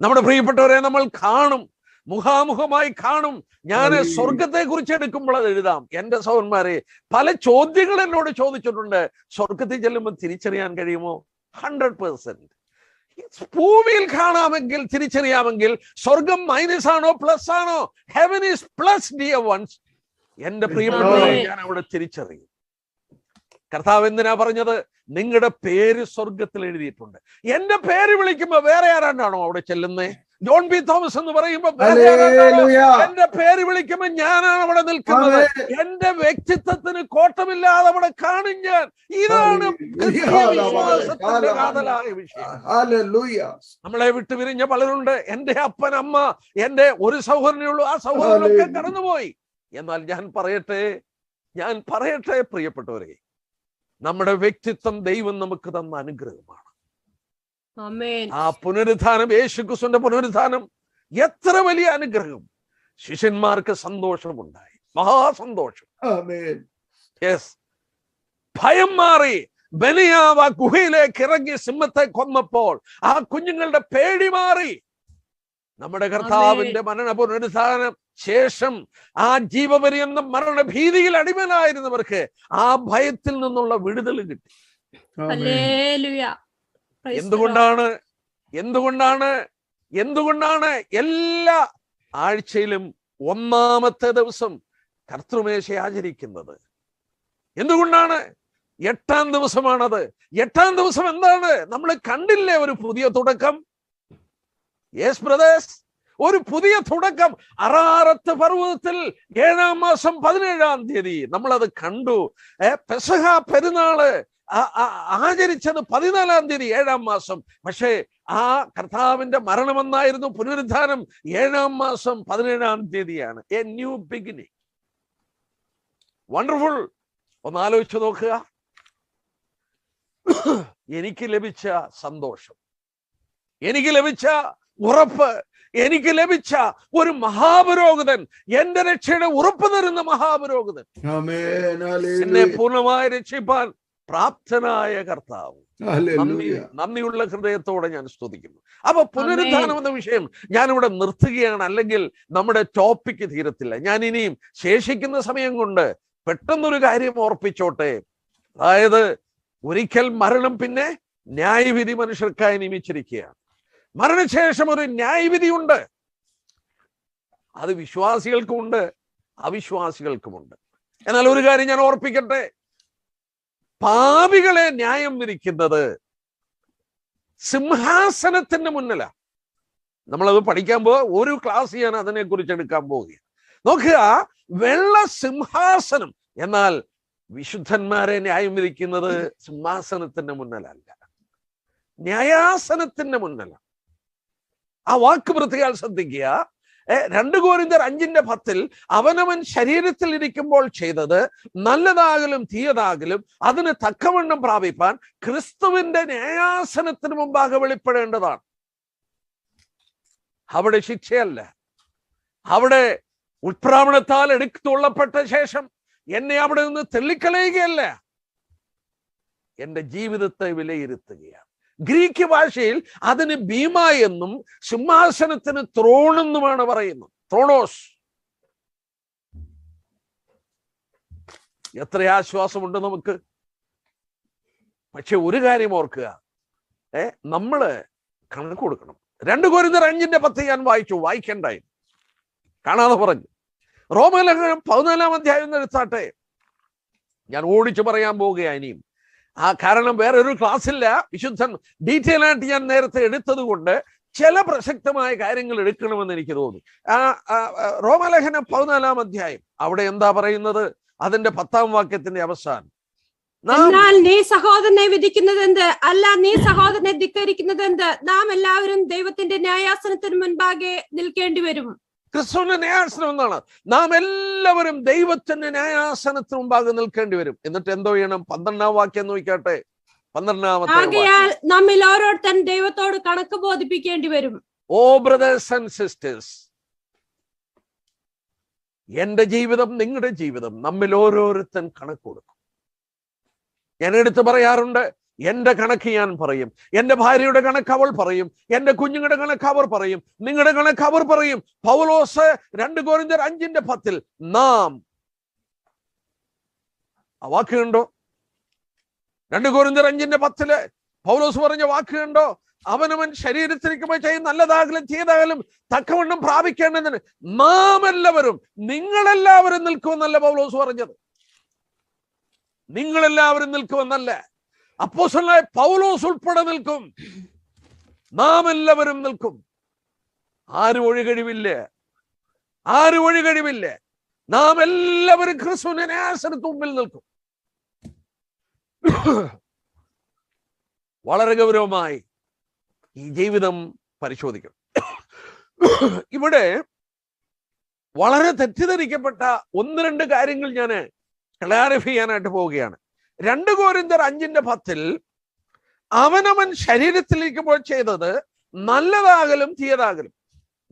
നമ്മുടെ പ്രിയപ്പെട്ടവരെ നമ്മൾ കാണും, മുഖാമുഖമായി കാണും. ഞാൻ സ്വർഗത്തെ കുറിച്ച് എടുക്കുമ്പോൾ അത് എഴുതാം. എന്റെ സഹോദരന്മാരെ, പല ചോദ്യങ്ങൾ എന്നോട് ചോദിച്ചിട്ടുണ്ട്. സ്വർഗത്തിൽ ചെല്ലുമ്പോൾ തിരിച്ചറിയാൻ കഴിയുമോ? 100%. ഭൂമിയിൽ കാണാമെങ്കിൽ തിരിച്ചറിയാമെങ്കിൽ സ്വർഗം മൈനസ് ആണോ പ്ലസ് ആണോ? Heaven is plus dear ones. എന്റെ പ്രിയപ്പെട്ടവരെ, ഞാൻ അവിടെ തിരിച്ചറിയും. കർത്താവ് എന്തിനാ പറഞ്ഞത്? നിങ്ങളുടെ പേര് സ്വർഗത്തിൽ എഴുതിയിട്ടുണ്ട്. എന്റെ പേര് വിളിക്കുമ്പോ വേറെ ആരാണ്ടാണോ അവിടെ ചെല്ലുന്നേ? ജോൺ ബി തോമസ് എന്ന് പറയുമ്പോ എന്റെ പേര് വിളിക്കുമ്പോ ഞാനാണ് അവിടെ നിൽക്കുന്നത്. എന്റെ വ്യക്തിത്വത്തിന് കോട്ടമില്ലാതെ അവിടെ കാണും ഞാൻ. ഇതാണ് വിശ്വാസത്തിന്റെ കാതലായ വിഷയം. നമ്മളെ വിട്ടുപിരിഞ്ഞ പലരുണ്ട്. എന്റെ അപ്പൻ, അമ്മ, എന്റെ ഒരു സഹോദരനേ ഉള്ളൂ. ആ സഹോദരനൊക്കെ കടന്നുപോയി. എന്നാൽ ഞാൻ പറയട്ടെ പ്രിയപ്പെട്ടവരെ, നമ്മുടെ വ്യക്തിത്വം ദൈവം നമുക്ക് തന്ന അനുഗ്രഹമാണ്. ആ പുനരുദ്ധാനം, യേശുക്രിസ്തുവിന്റെ പുനരുദ്ധാനം എത്ര വലിയ അനുഗ്രഹം. ശിഷ്യന്മാർക്ക് സന്തോഷമുണ്ടായി, മഹാസന്തോഷം. യെസ്, ഭയം മാറി. ബെനിയാവ് ആ ഗുഹയിലേക്ക് ഇറങ്ങി സിംഹത്തെ കൊന്നപ്പോൾ ആ കുഞ്ഞുങ്ങളുടെ പേടി മാറി. നമ്മുടെ കർത്താവിന്റെ മരണ പുനരുദ്ധാനം ശേഷം ആ ജീവപര്യന്തം മരണഭീതിയിൽ അടിമനായിരുന്നവർക്ക് ആ ഭയത്തിൽ നിന്നുള്ള വിടുതൽ കിട്ടി. എന്തുകൊണ്ടാണ് എല്ലാ ആഴ്ചയിലും 1-ാമത്തെ ദിവസം കർത്തൃമേശ ആചരിക്കുന്നത്? എന്തുകൊണ്ടാണ്? 8-ാം ദിവസമാണത്. 8-ാം ദിവസം എന്താണ്? നമ്മൾ കണ്ടില്ലേ ഒരു പുതിയ തുടക്കം? യെസ് ബ്രദേഴ്സ്, ഒരു പുതിയ തുടക്കം. അറാറത്ത് പർവ്വതത്തിൽ 7-ാം മാസം 17-ാം തീയതി നമ്മളത് കണ്ടു. പെസഹ പെരുന്നാള് ആചരിച്ചത് 14-ാം തീയതി 7-ാം മാസം. പക്ഷേ ആ കർത്താവിന്റെ മരണമെന്നായിരുന്നു, പുനരുദ്ധാനം 7-ാം മാസം 17-ാം തീയതിയാണ്. A new beginning. വണ്ടർഫുൾ. ഒന്ന് ആലോചിച്ച് നോക്കുക. എനിക്ക് ലഭിച്ച സന്തോഷം, എനിക്ക് ലഭിച്ച ഉറപ്പ്, എനിക്ക് ലഭിച്ച ഒരു മഹാപുരോഹിതൻ, എന്റെ രക്ഷയുടെ ഉറപ്പ് തരുന്ന മഹാപുരോഹിതൻ, എന്നെ പൂർണ്ണമായി രക്ഷിപ്പാൻ പ്രാപ്തനായ കർത്താവ്. നന്ദിയുള്ള ഹൃദയത്തോടെ ഞാൻ സ്തുതിക്കുന്നു. അപ്പൊ പുനരുത്ഥാനം എന്ന വിഷയം ഞാനിവിടെ നിർത്തുകയാണ്, അല്ലെങ്കിൽ നമ്മുടെ ടോപ്പിക്ക് തീരത്തില്ല. ഞാൻ ഇനിയും ശേഷിക്കുന്ന സമയം കൊണ്ട് പെട്ടെന്നൊരു കാര്യം ഓർപ്പിച്ചോട്ടെ. അതായത് ഒരിക്കൽ മരണം, പിന്നെ ന്യായവിധി മനുഷ്യർക്കായി നിയമിച്ചിരിക്കുകയാണ്. മരണശേഷം ഒരു ന്യായവിധി ഉണ്ട്. അത് വിശ്വാസികൾക്കുമുണ്ട്, അവിശ്വാസികൾക്കുമുണ്ട്. എന്നാൽ ഒരു കാര്യം ഞാൻ ഓർപ്പിക്കട്ടെ, പാപികളെ ന്യായം വിധിക്കുന്നത് സിംഹാസനത്തിന്റെ മുന്നിലാണ്. നമ്മളത് പഠിക്കാൻ ഒരു ക്ലാസ് ഞാൻ അതിനെക്കുറിച്ച് എടുക്കാൻ പോവുകയാണ്. നോക്കുക, വെള്ള സിംഹാസനം. എന്നാൽ വിശുദ്ധന്മാരെ ന്യായം വിധിക്കുന്നത് സിംഹാസനത്തിന്റെ മുന്നിലല്ല, ന്യായാസനത്തിന്റെ മുന്നിലാണ്. ആ വാക്ക് പ്രത്യേകം ശ്രദ്ധിക്കുക. 2 Korinത്യർ 5:10 അവനവൻ ശരീരത്തിൽ ഇരിക്കുമ്പോൾ ചെയ്തത് നല്ലതാകലും തീയതാകലും അതിന് തക്കവണ്ണം പ്രാപിപ്പാൻ ക്രിസ്തുവിന്റെ ന്യായാസനത്തിന് മുമ്പാകെ വെളിപ്പെടേണ്ടതാണ്. അവിടെ ശിക്ഷയല്ല, അവിടെ ഉത്പ്രാവണത്താൽ എടുത്തുള്ളപ്പെട്ട ശേഷം എന്നെ അവിടെ നിന്ന് തെള്ളിക്കളയുകയല്ല, എന്റെ ജീവിതത്തെ വിലയിരുത്തുകയാണ്. ഗ്രീക്ക് ഭാഷയിൽ അതിന് ബീമ എന്നും സിംഹാസനത്തിന് ത്രോൺ എന്നുമാണ് പറയുന്നത്. ത്രോണോസ്. എത്ര ആശ്വാസമുണ്ട് നമുക്ക്. പക്ഷെ ഒരു കാര്യം ഓർക്കുക, നമ്മള് കണക്ക് കൊടുക്കണം. 2 Korinത്യർ 5:10 ഞാൻ വായിക്കണ്ടായി, കാണാതെ പറഞ്ഞു. റോമലേഖനം 14-ാം അധ്യായം എടുത്താട്ടെ. ഞാൻ ഓടിച്ചു പറയാൻ പോവുകയാണ് ഇനിയും. കാരണം വേറൊരു ക്ലാസ്സില്ല. വിശുദ്ധൻ ഡീറ്റെയിൽ ആയിട്ട് ഞാൻ നേരത്തെ എടുത്തത് കൊണ്ട് ചില പ്രസക്തമായ കാര്യങ്ങൾ എടുക്കണമെന്ന് എനിക്ക് തോന്നി. റോമലേഖനം 14-ാം അധ്യായം അവിടെ എന്താ പറയുന്നത്? അതിന്റെ 10-ാം വാക്യത്തിന്റെ അവസാനം, എന്നാൽ നീ സഹോദരനെ വിധിക്കുന്നത് എന്ത്? അല്ല, നീ സഹോദരനെ ധിക്കരിക്കുന്നത് എന്ത്? നാം എല്ലാവരും ദൈവത്തിന്റെ ന്യായാസനത്തിന് മുൻപാകെ നിൽക്കേണ്ടി വരും. ക്രിസ്തുവിന്റെ ന്യായാസനം എന്നാണ്. നാം എല്ലാവരും ദൈവത്തിന്റെ ന്യായാസനത്തിന് മുമ്പാകെ നിൽക്കേണ്ടി വരും. എന്നിട്ട് എന്തോ ചെയ്യണം? 12-ാം വാക്യം നോക്കിയാട്ടെ. 12-ാമത്തെ ആകയാൽ നമ്മിൽ ഓരോരുത്തൻ ദൈവത്തോട് കണക്ക് ബോധിപ്പിക്കേണ്ടി വരും. ഓ ബ്രദേഴ്സ് ആൻഡ് സിസ്റ്റേഴ്സ്, എന്റെ ജീവിതം, നിങ്ങളുടെ ജീവിതം, നമ്മിൽ ഓരോരുത്തൻ കണക്ക് കൊടുക്കും. ഞാൻ എടുത്തു പറയാറുണ്ട്, എന്റെ കണക്ക് ഞാൻ പറയും, എന്റെ ഭാര്യയുടെ കണക്ക് അവൾ പറയും, എന്റെ കുഞ്ഞുങ്ങളുടെ കണക്ക് അവർ പറയും, നിങ്ങളുടെ കണക്ക് അവർ പറയും. പൗലോസ് 2 Korinത്യർ 5:10 നാം, ആ വാക്ക് കണ്ടോ? 2 Korinത്യർ 5:10 പൗലോസ് പറഞ്ഞ വാക്ക് കണ്ടോ? അവനവൻ ശരീരത്തിരിക്കുമ്പോൾ ചെയ്യും നല്ലതാകലും തീയതാകലും തക്കവണ്ണം പ്രാപിക്കേണ്ടതിന് നാം എല്ലാവരും, നിങ്ങളെല്ലാവരും നിൽക്കുമെന്നല്ല പൗലോസ് പറഞ്ഞത്. നിങ്ങളെല്ലാവരും നിൽക്കുമെന്നല്ല, അപ്പോസ്തലനായ പൗലോസ് ഉൾപ്പെടെ നിൽക്കും. നാം എല്ലാവരും നിൽക്കും. ആരും ഒഴികഴിവില്ല, ആരും ഒഴികഴിവില്ല. നാം എല്ലാവരും ക്രിസ്തുവിന്റെ ന്യായാസനത്തിന് മുമ്പിൽ നിൽക്കും. വളരെ ഗൗരവമായി ഈ ജീവിതം പരിശോധിക്കണം. ഇവിടെ വളരെ തെറ്റിദ്ധരിക്കപ്പെട്ട 1-2 കാര്യങ്ങൾ ഞാൻ ക്ലാരിഫൈ ചെയ്യാനായിട്ട് പോവുകയാണ്. 2 Korinത്യർ 5:10 അവനവൻ ശരീരത്തിലിരിക്കുമ്പോൾ ചെയ്തത് നല്ലതാകലും തീയതാകലും.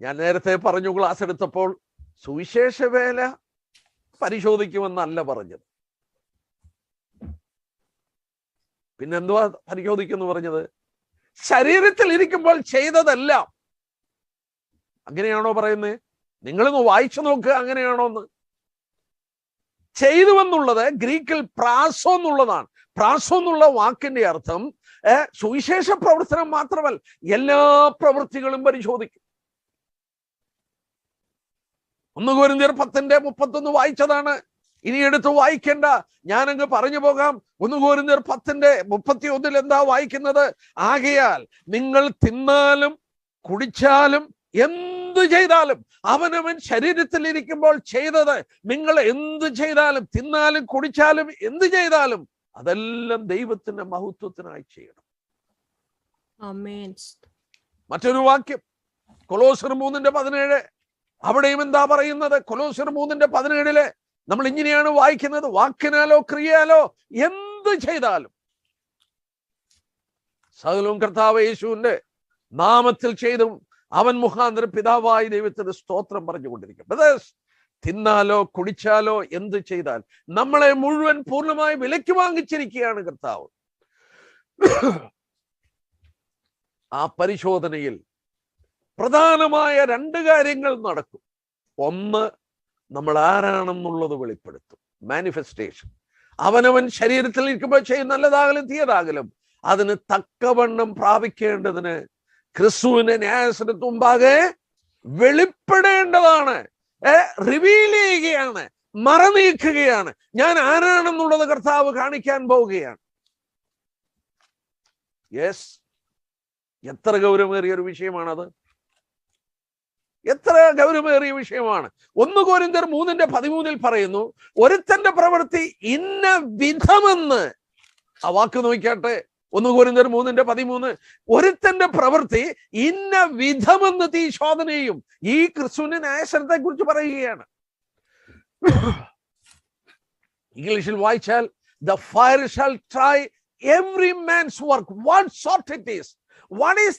ഞാൻ നേരത്തെ പറഞ്ഞു ക്ലാസ് എടുത്തപ്പോൾ, സുവിശേഷ വേല പരിശോധിക്കുമെന്നല്ല പറഞ്ഞത്. പിന്നെന്തുവാ പരിശോധിക്കുമെന്ന് പറഞ്ഞത്? ശരീരത്തിൽ ഇരിക്കുമ്പോൾ ചെയ്തതെല്ലാം. അങ്ങനെയാണോ പറയുന്നത്? നിങ്ങളൊന്ന് വായിച്ചു നോക്കുക, അങ്ങനെയാണോ എന്ന്. ചെയ്തുവെന്നുള്ളത് ഗ്രീക്കിൽ പ്രാസോ എന്നുള്ളതാണ്. പ്രാസോ എന്നുള്ള വാക്കിന്റെ അർത്ഥം സുവിശേഷ പ്രവർത്തനം മാത്രമല്ല, എല്ലാ പ്രവൃത്തികളും പരിശോധിക്കും. 1 Korinത്യർ 10:31 വായിച്ചതാണ്. ഇനി എടുത്ത് വായിക്കേണ്ട, ഞാനങ്ങ് പറഞ്ഞു പോകാം. 1 Korinത്യർ 10:31 എന്താ വായിക്കുന്നത്? ആകയാൽ നിങ്ങൾ തിന്നാലും കുടിച്ചാലും എന്ത് ചെയ്താലും, അവനവൻ ശരീരത്തിൽ ഇരിക്കുമ്പോൾ ചെയ്തത് നിങ്ങൾ എന്ത് ചെയ്താലും, തിന്നാലും കുടിച്ചാലും എന്ത് ചെയ്താലും, അതെല്ലാം ദൈവത്തിന്റെ മഹത്വത്തിനായി ചെയ്യണം. മറ്റൊരു വാക്യം കൊലോസ്യർ 3:17, അവിടെയും എന്താ പറയുന്നത്? കൊലോസ്യർ 3:17 നമ്മൾ ഇങ്ങനെയാണ് വായിക്കുന്നത്, വാക്കിനാലോ ക്രിയയാലോ എന്ത് ചെയ്താലും സകലവും കർത്താവ് യേശുവിന്റെ നാമത്തിൽ ചെയ്തും അവൻ മുഖാന്തരം പിതാവായ ദൈവത്തിന് സ്തോത്രം പറഞ്ഞുകൊണ്ടിരിക്കും. ബ്രദേഴ്സ്, തിന്നാലോ കുടിച്ചാലോ എന്ത് ചെയ്താൽ നമ്മളെ മുഴുവൻ പൂർണ്ണമായി വിലയ്ക്ക് വാങ്ങിച്ചിരിക്കുകയാണ് കർത്താവ്. ആ പരിശോധനയിൽ പ്രധാനമായ 2 കാര്യങ്ങൾ നടക്കും. ഒന്ന്, നമ്മൾ ആരാണെന്നുള്ളത് വെളിപ്പെടുത്തും, മാനിഫെസ്റ്റേഷൻ. അവനവൻ ശരീരത്തിൽ ഇരിക്കുമ്പോൾ ചെയ്യും നല്ലതാകലും തീയതാകലും അതിന് തക്കവണ്ണം പ്രാപിക്കേണ്ടതിന് ക്രിസ്തുവിന്റെ ന്യായാസനത്തിന് മുമ്പാകെ വെളിപ്പെടേണ്ടതാണ്. റിവീൽ ചെയ്യുകയാണ്, മറനീക്കുകയാണ്. ഞാൻ ആരാണെന്നുള്ളത് കർത്താവ് കാണിക്കാൻ പോവുകയാണ്. യെസ്, എത്ര ഗൗരവമേറിയ ഒരു വിഷയമാണത്, എത്ര ഗൗരവമേറിയ വിഷയമാണ്. 1 കൊരിന്ത്യർ 3:13 പറയുന്നു, ഒരുത്തന്റെ പ്രവൃത്തി ഇന്ന വിധമെന്ന്. ആ വാക്ക് നോക്കിയാട്ടെ, 1 കൊരിന്ത്യർ 3:13, ഒരുത്തന്റെ പ്രവൃത്തി ഇന്ന വിധമെന്ന് തീ ശോധനയും. ഈ ക്രിസ്തുവിന്റെ ന്യായസനത്തെ കുറിച്ച് പറയുകയാണ്. ഇംഗ്ലീഷിൽ വായിച്ചാൽ, the fire shall try every man's work, what sort it is. What is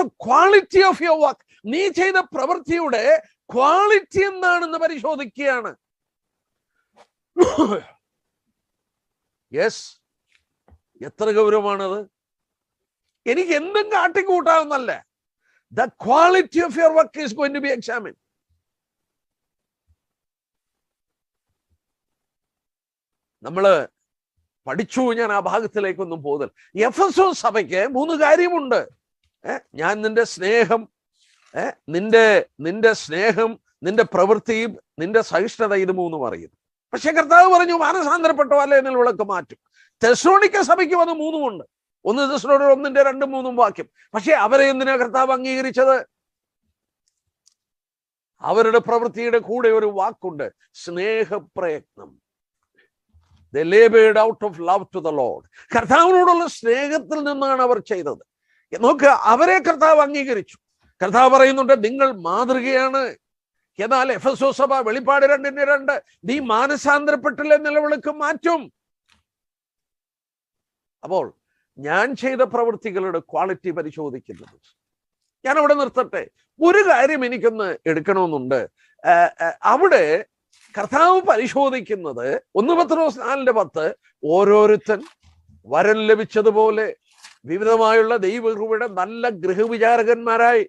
the quality of your work? നീ ചെയ്ത പ്രവൃത്തിയുടെ ക്വാളിറ്റി എന്താണെന്ന് പരിശോധിക്കുകയാണ്. യെസ്, എത്ര ഗൗരവമാണത്. എനിക്ക് എന്തും കാട്ടിക്കൂട്ടാവുന്നല്ല. The quality of your work is going to be examined. നമ്മള് പഠിച്ചു, ഞാൻ ആ ഭാഗത്തിലേക്കൊന്നും പോകുന്നില്ല. എഫെസോസ് സഭയ്ക്ക് 3 കാര്യമുണ്ട്. ഞാൻ നിന്റെ സ്നേഹം, നിന്റെ സ്നേഹം, നിന്റെ പ്രവൃത്തിയും നിന്റെ സഹിഷ്ണുത, ഇത് 3 അറിയുന്നു. പക്ഷെ കർത്താവ് പറഞ്ഞു, മാനസാന്തരപ്പെട്ടോ അല്ലെ എന്നുള്ള വിളക്ക് മാറ്റും. തെസ്സലോനിക്ക സഭയ്ക്കും അത് 3 ഉണ്ട്. 1 തെസ്സലോനിക്കർ 1:2-3 വാക്യം. പക്ഷെ അവരെ എന്തിനാ കർത്താവ് അംഗീകരിച്ചത്? അവരുടെ പ്രവൃത്തിയുടെ കൂടെ ഒരു വാക്കുണ്ട്, സ്നേഹപ്രയത്നം. They labored out of love to the Lord. കർത്താവിനോടുള്ള സ്നേഹത്തിൽ നിന്നാണ് അവർ ചെയ്തത്. നോക്ക്, അവരെ കർത്താവ് അംഗീകരിച്ചു. കർത്താവ് പറയുന്നുണ്ട്, നിങ്ങൾ മാതൃകയാണ്. എന്നാൽ എഫെസോസ് സഭ വെളിപ്പാട് 2:2 നീ മാനസാന്തരപ്പെട്ടില്ല നിലവിളക്ക് മാറ്റും. അപ്പോൾ ഞാൻ ചെയ്ത പ്രവൃത്തികളുടെ ക്വാളിറ്റി പരിശോധിക്കുന്നത്. ഞാൻ അവിടെ നിർത്തട്ടെ. ഒരു കാര്യം എനിക്കൊന്ന് എടുക്കണമെന്നുണ്ട്. അവിടെ കർത്താവ് പരിശോധിക്കുന്നത് 1 പത്രോസ് 4:10 ഓരോരുത്തൻ വരം ലഭിച്ചതുപോലെ വിവിധമായുള്ള ദൈവകൃപയുടെ നല്ല ഗൃഹവിചാരകന്മാരായി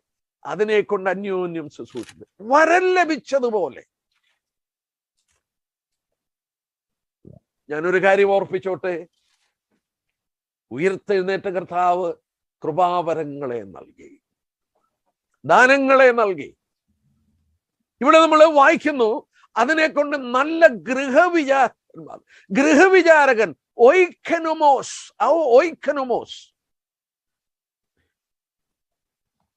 അതിനെ കൊണ്ട് അന്യോന്യം ശുശ്രൂഷിക്കും. വരം ലഭിച്ചതുപോലെ. ഞാനൊരു കാര്യം ഓർപ്പിച്ചോട്ടെ, ഉയർത്തെഴുന്നേറ്റ കർത്താവ് കൃപാവരങ്ങളെ നൽകി, ദാനങ്ങളെ നൽകി. ഇവിടെ നമ്മൾ വായിക്കുന്നു, അതിനെ കൊണ്ട് നല്ല ഗൃഹവിചാരകൻ ഓയ്ക്കനോമോസ്.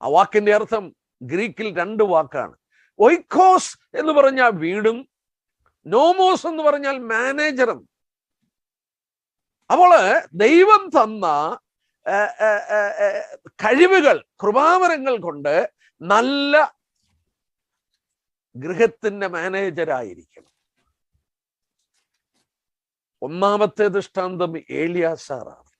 ആ വാക്കിന്റെ അർത്ഥം ഗ്രീക്കിൽ 2 വാക്കാണ്. ഓയ്ക്കോസ് എന്ന് പറഞ്ഞാൽ വീടും, നോമോസ് എന്ന് പറഞ്ഞാൽ മാനേജറും. അപ്പോൾ ദൈവം തന്ന കഴിവുകൾ, കൃപാവരങ്ങൾ കൊണ്ട് നല്ല ഗൃഹത്തിന്റെ മാനേജരായിരിക്കണം. 1-ാമത്തെ ദൃഷ്ടാന്തം ഏലിയാസാറാണ്.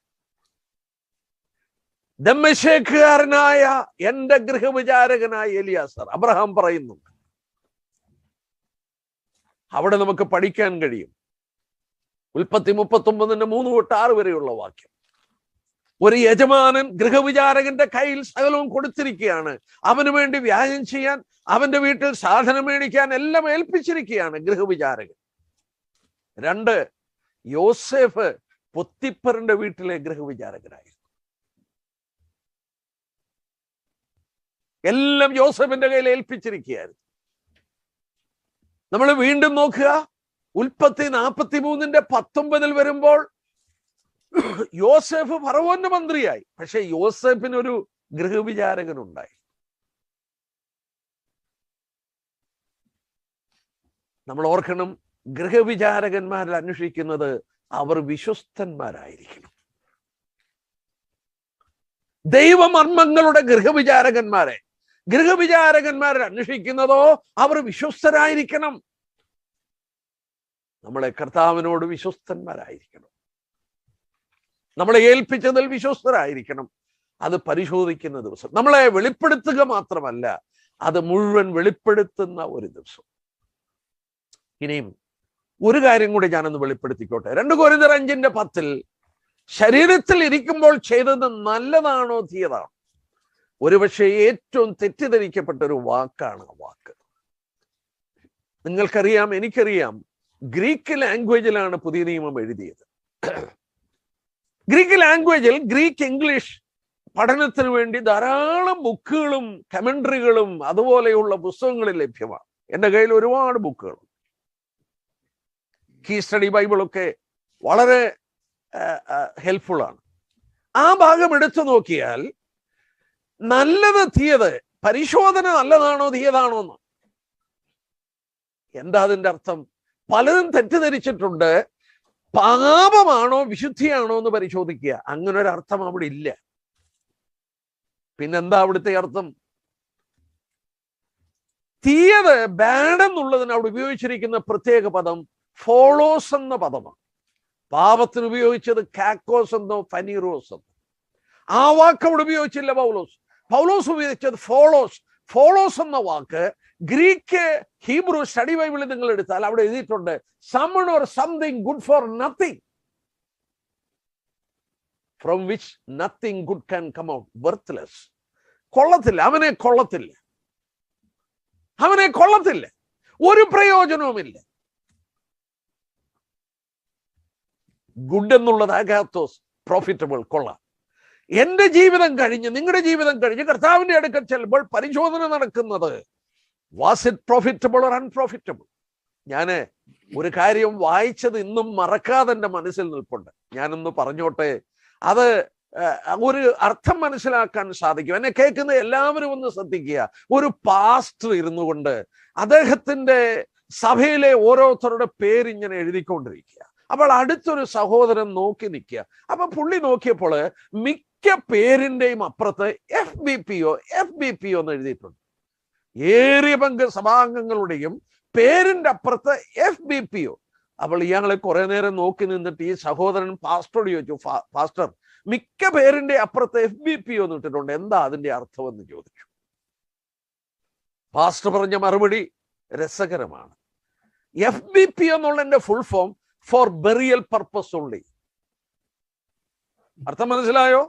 ദമ്മേശേക്കുകാരനായ എന്റെ ഗൃഹവിചാരകനായ ഏലിയാസാർ. അബ്രഹാം പറയുന്നുണ്ട്. അവിടെ നമുക്ക് പഠിക്കാൻ കഴിയും. ഉൽപ്പത്തി 39:3-6 വരെയുള്ള വാക്യം. ഒരു യജമാനൻ ഗൃഹവിചാരകന്റെ കയ്യിൽ സകലവും കൊടുത്തിരിക്കുകയാണ്. അവന് വേണ്ടി വ്യായം ചെയ്യാൻ, അവന്റെ വീട്ടിൽ സാധനം മേടിക്കാൻ എല്ലാം ഏൽപ്പിച്ചിരിക്കുകയാണ് ഗൃഹവിചാരകൻ. 2, യോസേഫ് പൊത്തിപ്പറിന്റെ വീട്ടിലെ ഗൃഹവിചാരകനായിരുന്നു. എല്ലാം യോസേഫിന്റെ കയ്യിൽ ഏൽപ്പിച്ചിരിക്കുകയായിരുന്നു. നമ്മൾ വീണ്ടും നോക്കുക, ഉൽപ്പത്തി 43:19 വരുമ്പോൾ യോസേഫ് ഫറവോന്റെ മന്ത്രിയായി. പക്ഷെ യോസേഫിനൊരു ഗൃഹവിചാരകനുണ്ടായി. നമ്മൾ ഓർക്കണം, ഗൃഹവിചാരകന്മാരിൽ അന്വേഷിക്കുന്നത് അവർ വിശ്വസ്തന്മാരായിരിക്കണം. ദൈവമർമ്മങ്ങളുടെ ഗൃഹവിചാരകന്മാരിൽ അന്വേഷിക്കുന്നതോ അവർ വിശ്വസ്തരായിരിക്കണം. നമ്മളെ കർത്താവിനോട് വിശ്വസ്തന്മാരായിരിക്കണം. നമ്മളെ ഏൽപ്പിച്ചതിൽ വിശ്വസ്തരായിരിക്കണം. അത് പരിശോധിക്കുന്ന ദിവസം, നമ്മളെ വെളിപ്പെടുത്തുക മാത്രമല്ല, അത് മുഴുവൻ വെളിപ്പെടുത്തുന്ന ഒരു ദിവസം. ഇനിയും ഒരു കാര്യം കൂടി ഞാനൊന്ന് വെളിപ്പെടുത്തിക്കോട്ടെ. 2 കൊരിന്ത്യർ 5:10 ശരീരത്തിൽ ഇരിക്കുമ്പോൾ ചെയ്തത് നല്ലതാണോ തീയതാണോ? ഒരുപക്ഷെ ഏറ്റവും തെറ്റിദ്ധരിക്കപ്പെട്ട ഒരു വാക്കാണ് ആ വാക്ക്. നിങ്ങൾക്കറിയാം, എനിക്കറിയാം, ഗ്രീക്ക് ലാംഗ്വേജിലാണ് പുതിയ നിയമം എഴുതിയത്. ഗ്രീക്ക് ലാംഗ്വേജിൽ ഗ്രീക്ക് ഇംഗ്ലീഷ് പഠനത്തിന് വേണ്ടി ധാരാളം ബുക്കുകളും കമന്ററികളും അതുപോലെയുള്ള പുസ്തകങ്ങൾ ലഭ്യമാണ്. എൻ്റെ കയ്യിൽ ഒരുപാട് ബുക്കുകൾ. കീ സ്റ്റഡി ബൈബിളൊക്കെ വളരെ ഹെൽപ്ഫുൾ ആണ്. ആ ഭാഗം എടുത്തു നോക്കിയാൽ നല്ലത് തീയത്, പരിശോധന നല്ലതാണോ തീയതാണോ എന്ന്. എന്താ അതിൻ്റെ അർത്ഥം? പലരും തെറ്റിദ്ധരിച്ചിട്ടുണ്ട്, പാപമാണോ വിശുദ്ധിയാണോ എന്ന് പരിശോധിക്കുക. അങ്ങനെ ഒരു അർത്ഥം അവിടെ ഇല്ല. പിന്നെന്താ അവിടുത്തെ അർത്ഥം? തീയത്, ബാഡ് എന്നുള്ളതിന് അവിടെ ഉപയോഗിച്ചിരിക്കുന്ന പ്രത്യേക പദം ഫോളോസ് എന്ന പദമാണ്. പാപത്തിന് ഉപയോഗിച്ചത് കാക്കോസ് എന്നോ ഫനീറോസ് എന്നോ. ആ വാക്ക് അവിടെ ഉപയോഗിച്ചില്ല പൗലോസ് ഉപയോഗിച്ചത് ഫോളോസ്. ഫോളോസ് എന്ന വാക്ക് ഗ്രീക്ക് ഹീബ്രു സ്റ്റഡി ബൈബിളിൽ നിങ്ങൾ എടുത്താൽ അവിടെ എഴുതിയിട്ടുണ്ട് someone or something good for nothing, from which nothing good can come out. Worthless. കൊള്ളത്തില്ല, അവനെ കൊള്ളത്തില്ല, ഒരു പ്രയോജനവുമില്ല. ഗുഡ് എന്നുള്ളത് അഗാത്തോസ്, പ്രോഫിറ്റബിൾ, കൊള്ളാം. എന്റെ ജീവിതം കഴിഞ്ഞ്, നിങ്ങളുടെ ജീവിതം കഴിഞ്ഞ് കർത്താവിന്റെ അടുക്കൽ ചെല്ലുമ്പോൾ പരിശോധന നടക്കുന്നത് was it profitable or unprofitable. ഞാൻ ഒരു കാര്യം വായിച്ചത് ഇന്നും മറക്കാതെ എൻ്റെ മനസ്സിൽ നിൽപ്പുണ്ട്. ഞാനൊന്ന് പറഞ്ഞോട്ടെ, അത് ഒരു അർത്ഥം മനസ്സിലാക്കാൻ സാധിക്കും. എന്നെ കേൾക്കുന്ന എല്ലാവരും ഒന്ന് ശ്രദ്ധിക്കുക. ഒരു പാസ്റ്റർ ഇരുന്നു കൊണ്ട് അദ്ദേഹത്തിന്റെ സഭയിലെ ഓരോരുത്തരുടെ പേരിങ്ങനെ എഴുതിക്കൊണ്ടിരിക്കുക. അപ്പോൾ അടുത്തൊരു സഹോദരൻ നോക്കി നിൽക്കുക. അപ്പൊ പുള്ളി നോക്കിയപ്പോൾ മിക്ക പേരിന്റെയും അപ്പുറത്ത് FBPO എന്ന് എഴുതിയിട്ടുണ്ട്. ഏറിയ പങ്ക് സഭാംഗങ്ങളുടെയും പേരിന്റെ അപ്പുറത്ത് FBPO. അപ്പോൾ ഇയാളെ കുറെ നേരം നോക്കി നിന്നിട്ട് ഈ സഹോദരൻ പാസ്റ്ററോട് ചോദിച്ചു, പാസ്റ്റർ, മിക്ക പേരിന്റെ അപ്പുറത്ത് FBPO എന്ന് ഇട്ടിട്ടുണ്ട്, എന്താ അതിന്റെ അർത്ഥം എന്ന് ചോദിച്ചു. പാസ്റ്റർ പറഞ്ഞ മറുപടി രസകരമാണ്. FBPO എന്നുള്ളതിന്റെ full form for burial purpose only. അർത്ഥം മനസ്സിലായോ?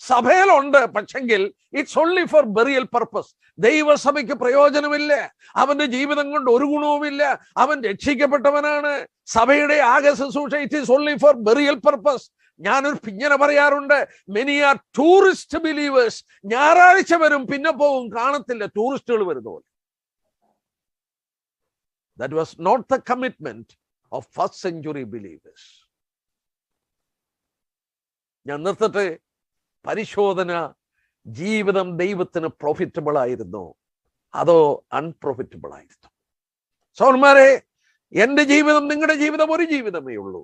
സഭയിലുണ്ട്, പക്ഷെങ്കിൽ it's only for burial purpose. ദൈവസഭയ്ക്ക് പ്രയോജനമില്ല, അവന്റെ ജീവിതം കൊണ്ട് ഒരു ഗുണവുമില്ല, അവൻ രക്ഷിക്കപ്പെട്ടവനാണ്. സഭയുടെ ആകെ ശുശ്രൂഷ it is only for burial purpose. ഞാനൊരു ഇങ്ങനെ പറയാറുണ്ട്, മെനി ആർ ടൂറിസ്റ്റ് ബിലീവേഴ്സ്. ഞായറാഴ്ച വരും, പിന്നെ പോകും, കാണത്തില്ല, ടൂറിസ്റ്റുകൾ വരുന്ന പോലെ. That was not the commitment of first century believers. ഞാൻ നിർത്തട്ടെ. പരിശോധന, ജീവിതം ദൈവത്തിന് പ്രോഫിറ്റബിൾ ആയിരുന്നോ അതോ അൺപ്രോഫിറ്റബിൾ ആയിരുന്നോ? സഹോദരന്മാരെ, എൻ്റെ ജീവിതം, നിങ്ങളുടെ ജീവിതം ഒരു ജീവിതമേ ഉള്ളൂ.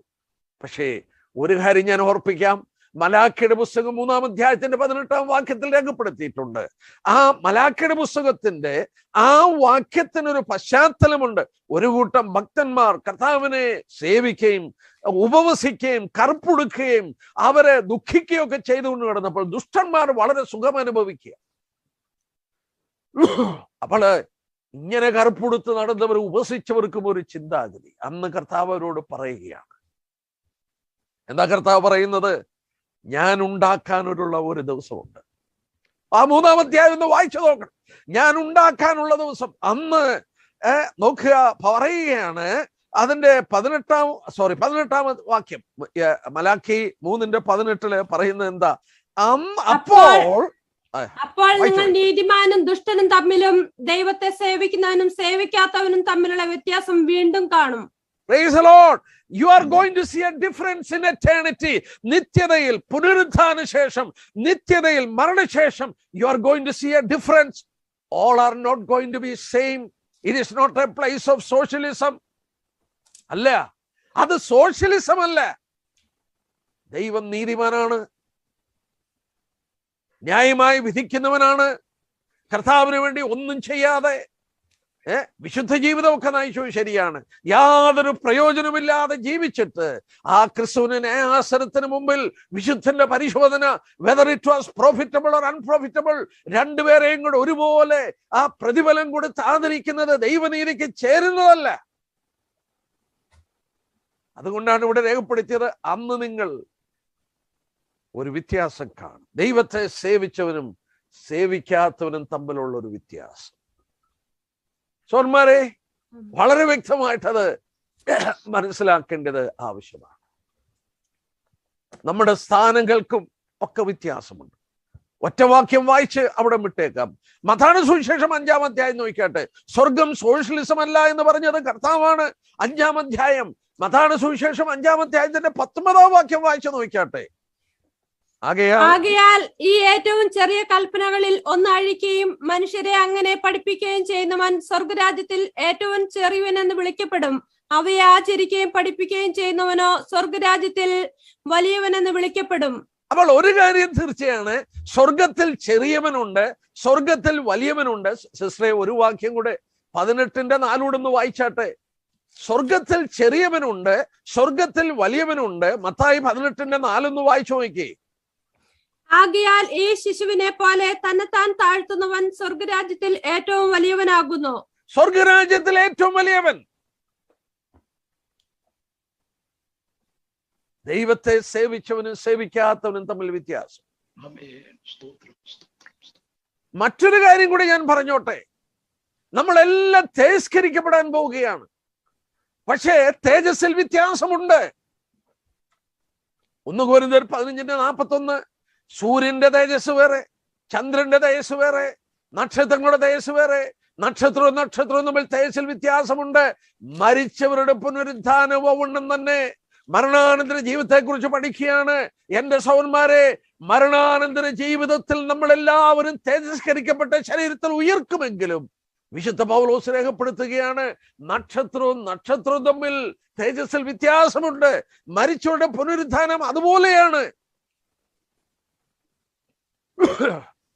പക്ഷേ ഒരു കാര്യം ഞാൻ ഓർപ്പിക്കാം. മലാക്കിയുടെ പുസ്തകം 3-ാം അധ്യായത്തിന്റെ 18-ാം വാക്യത്തിൽ രേഖപ്പെടുത്തിയിട്ടുണ്ട്. ആ മലാക്കിയുടെ പുസ്തകത്തിന്റെ ആ വാക്യത്തിനൊരു പശ്ചാത്തലമുണ്ട്. ഒരു കൂട്ടം ഭക്തന്മാർ കർത്താവിനെ സേവിക്കുകയും ഉപവസിക്കുകയും കറുപ്പുടുക്കുകയും അവരെ ദുഃഖിക്കുകയൊക്കെ ചെയ്തുകൊണ്ട് കിടന്നപ്പോൾ ദുഷ്ടന്മാർ വളരെ സുഖം അനുഭവിക്കുക. അപ്പോൾ ഇങ്ങനെ കറുപ്പുടുത്ത് നടന്നവർ ഉപസിച്ചവർക്കും ഒരു ചിന്താഗതി. അന്ന് കർത്താവ് അവരോട് പറയുകയാണ്. എന്താ കർത്താവ് പറയുന്നത്? ഞാൻ ഉണ്ടാക്കാനുള്ള ഒരു ദിവസമുണ്ട്. ആ 3-ാം അധ്യായം ഒന്ന് വായിച്ചു നോക്കണം. ഞാൻ ഉണ്ടാക്കാനുള്ള ദിവസം. അന്ന് നോക്കുക, പറയുകയാണ്. അതിന്റെ 18-ാം വാക്യം, മലാക്കി 3:18 പറയുന്നത് എന്താ? അപ്പോൾ നിങ്ങൾ നീതിമാനും ദുഷ്ടനും തമ്മിലും ദൈവത്തെ സേവിക്കുന്നവനും സേവിക്കാത്തവനും തമ്മിലുള്ള വ്യത്യാസം വീണ്ടും കാണും. Praise the Lord. You are going to see a difference in eternity. നിത്യതയിൽ, പുനരുത്ഥാന ശേഷം, നിത്യതയിൽ, മരണശേഷം, you are going to see a difference. All are not going to be same. It is not a place of socialism. അല്ല, അത് സോഷ്യലിസം അല്ല. ദൈവം നീതിമാനാണ്, ന്യായമായി വിധിക്കുന്നവനാണ്. കർത്താവിന് വേണ്ടി ഒന്നും ചെയ്യാതെ വിശുദ്ധ ജീവിതമൊക്കെ നയിച്ചു, ശരിയാണ്. യാതൊരു പ്രയോജനമില്ലാതെ ജീവിച്ചിട്ട് ആ ക്രിസ്തുവിന് ന്യായാസനത്തിന് മുമ്പിൽ വിശുദ്ധന്റെ പരിശോധന, whether it was profitable or unprofitable, രണ്ടുപേരെയും കൂടെ ഒരുപോലെ ആ പ്രതിഫലം കൊടുത്ത് ആദരിക്കുന്നത് ദൈവനീതിക്ക് ചേരുന്നതല്ല. അതുകൊണ്ടാണ് ഇവിടെ രേഖപ്പെടുത്തിയത്, അന്ന് നിങ്ങൾ ഒരു വ്യത്യാസം കാണും. ദൈവത്തെ സേവിച്ചവനും സേവിക്കാത്തവനും തമ്മിലുള്ള ഒരു വ്യത്യാസം. സോന്മാരെ, വളരെ വ്യക്തമായിട്ടത് മനസ്സിലാക്കേണ്ടത് ആവശ്യമാണ്. നമ്മുടെ സ്ഥാനങ്ങൾക്കും ഒക്കെ വ്യത്യാസമുണ്ട്. ഒറ്റവാക്യം വായിച്ച് അവിടെ വിട്ടേക്കാം. മത്തായി സുവിശേഷം 5-ാം അധ്യായം നോക്കിയാട്ടെ. സ്വർഗം സോഷ്യലിസം അല്ല എന്ന് പറഞ്ഞത് കർത്താവാണ്. 5-ാം അധ്യായം മത്തായി സുവിശേഷം 5-ാം അധ്യായത്തിന്റെ 19-ാം വാക്യം വായിച്ച് നോക്കിയാട്ടെ. ആകയാൽ ഈ ഏറ്റവും ചെറിയ കൽപ്പനകളിൽ ഒന്ന് അഴിക്കുകയും മനുഷ്യരെ അങ്ങനെ പഠിപ്പിക്കുകയും ചെയ്യുന്നവൻ സ്വർഗരാജ്യത്തിൽ ഏറ്റവും ചെറിയവൻ എന്ന് വിളിക്കപ്പെടും. അവയെ ആചരിക്കുകയും പഠിപ്പിക്കുകയും ചെയ്യുന്നവനോ സ്വർഗരാജ്യത്തിൽ വലിയവൻ എന്ന് വിളിക്കപ്പെടും. അപ്പോൾ ഒരു കാര്യം തീർച്ചയാണ്, സ്വർഗത്തിൽ ചെറിയവനുണ്ട്, സ്വർഗത്തിൽ വലിയവനുണ്ട്. സിസ്റ്ററെ, ഒരു വാക്യം കൂടെ 18-ന്റെ 4 വായിച്ചാട്ടെ. സ്വർഗത്തിൽ ചെറിയവനുണ്ട്, സ്വർഗത്തിൽ വലിയവനുണ്ട്. മത്തായി 18-ന്റെ 4 വായിച്ചു നോക്കി. ആകയാൽ ഈ ശിശുവിനെ പോലെ തന്നെത്താൻ താഴ്ത്തുന്നവൻ സ്വർഗരാജ്യത്തിൽ ഏറ്റവും വലിയവനാകുന്നു. സ്വർഗരാജ്യത്തിൽ ഏറ്റവും വലിയവൻ. ദൈവത്തെ സേവിച്ചവനും സേവിക്കാത്തവനും തമ്മിൽ വ്യത്യാസം. മറ്റൊരു കാര്യം കൂടി ഞാൻ പറഞ്ഞോട്ടെ. നമ്മളെല്ലാം തേജസ്കരിക്കപ്പെടാൻ പോവുകയാണ്. പക്ഷേ തേജസ്സിൽ വ്യത്യാസമുണ്ട്. 1 കൊരിന്ത്യർ 15:41 സൂര്യന്റെ തേജസ് വേറെ, ചന്ദ്രന്റെ തേജസ് വേറെ, നക്ഷത്രങ്ങളുടെ തേജസ് വേറെ. നക്ഷത്രവും തമ്മിൽ തേജസ്സിൽ വ്യത്യാസമുണ്ട്. മരിച്ചവരുടെ പുനരുദ്ധാനവും തന്നെ. മരണാനന്തര ജീവിതത്തെ കുറിച്ച് പഠിക്കുകയാണ് എന്റെ സഹോദരന്മാരെ. മരണാനന്തര ജീവിതത്തിൽ നമ്മളെല്ലാവരും തേജസ്കരിക്കപ്പെട്ട ശരീരത്തിൽ ഉയർക്കുമെങ്കിലും വിശുദ്ധ പൗലോസ് രേഖപ്പെടുത്തുകയാണ്, നക്ഷത്രവും തമ്മിൽ തേജസ്സിൽ വ്യത്യാസമുണ്ട്. മരിച്ചവരുടെ പുനരുദ്ധാനം അതുപോലെയാണ്.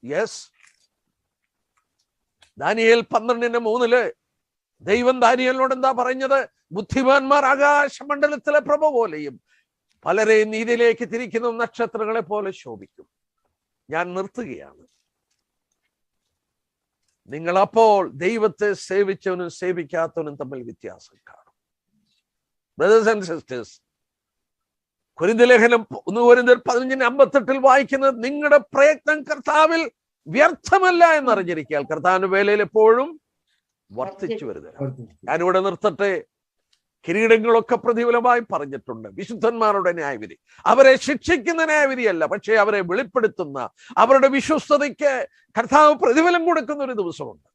യെസ്, ദാനിയേൽ 12:3 ദൈവം ദാനിയേലിനോട് എന്താ പറഞ്ഞത്? ബുദ്ധിമാന്മാർ ആകാശമണ്ഡലത്തിലെ പ്രഭ പോലെയും പലരെയും നീതിയിലേക്ക് തിരിക്കുന്ന നക്ഷത്രങ്ങളെ പോലെ ശോഭിക്കും. ഞാൻ നിർത്തുകയാണ്. നിങ്ങൾ അപ്പോൾ ദൈവത്തെ സേവിച്ചവനും സേവിക്കാത്തവനും തമ്മിൽ വ്യത്യാസം കാണും. ബ്രദേഴ്സ് ആൻഡ് സിസ്റ്റേഴ്സ്, കൊരിന്ത്യലേഖനം 1 കൊരിന്ത്യർ 15:58 വായിക്കുന്നത്, നിങ്ങളുടെ പ്രയത്നം കർത്താവിൽ വ്യർത്ഥമല്ല എന്നറിഞ്ഞിരിക്കാൻ കർത്താവിന്റെ വേലയിൽ എപ്പോഴും വർദ്ധിച്ചു വരുന്നത്. ഞാനിവിടെ നിർത്തട്ടെ. കിരീടങ്ങളൊക്കെ പ്രതികൂലമായി പറഞ്ഞിട്ടുണ്ട്. വിശുദ്ധന്മാരുടെ ന്യായവിധി അവരെ ശിക്ഷിക്കുന്ന ന്യായവിധിയല്ല, പക്ഷേ അവരെ വെളിപ്പെടുത്തുന്ന, അവരുടെ വിശ്വസ്തതയ്ക്ക് കർത്താവ് പ്രതിഫലം കൊടുക്കുന്ന ഒരു ദിവസമുണ്ട്.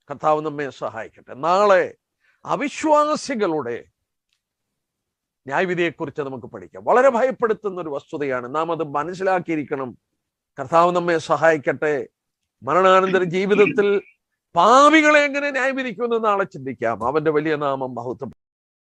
കർത്താവ് നമ്മെ സഹായിക്കട്ടെ. നാളെ അവിശ്വാസികളുടെ ന്യായവിധിയെക്കുറിച്ച് നമുക്ക് പഠിക്കാം. വളരെ ഭയപ്പെടുത്തുന്ന ഒരു വസ്തുതയാണ്. നാം അത് മനസ്സിലാക്കിയിരിക്കണം. കർത്താവ് നമ്മെ സഹായിക്കട്ടെ. മരണാനന്തര ജീവിതത്തിൽ പാപികളെ എങ്ങനെ ന്യായവിധിക്കുമെന്ന് നാളെ ചിന്തിക്കാം. അവന്റെ വലിയ നാമം മഹത്വം.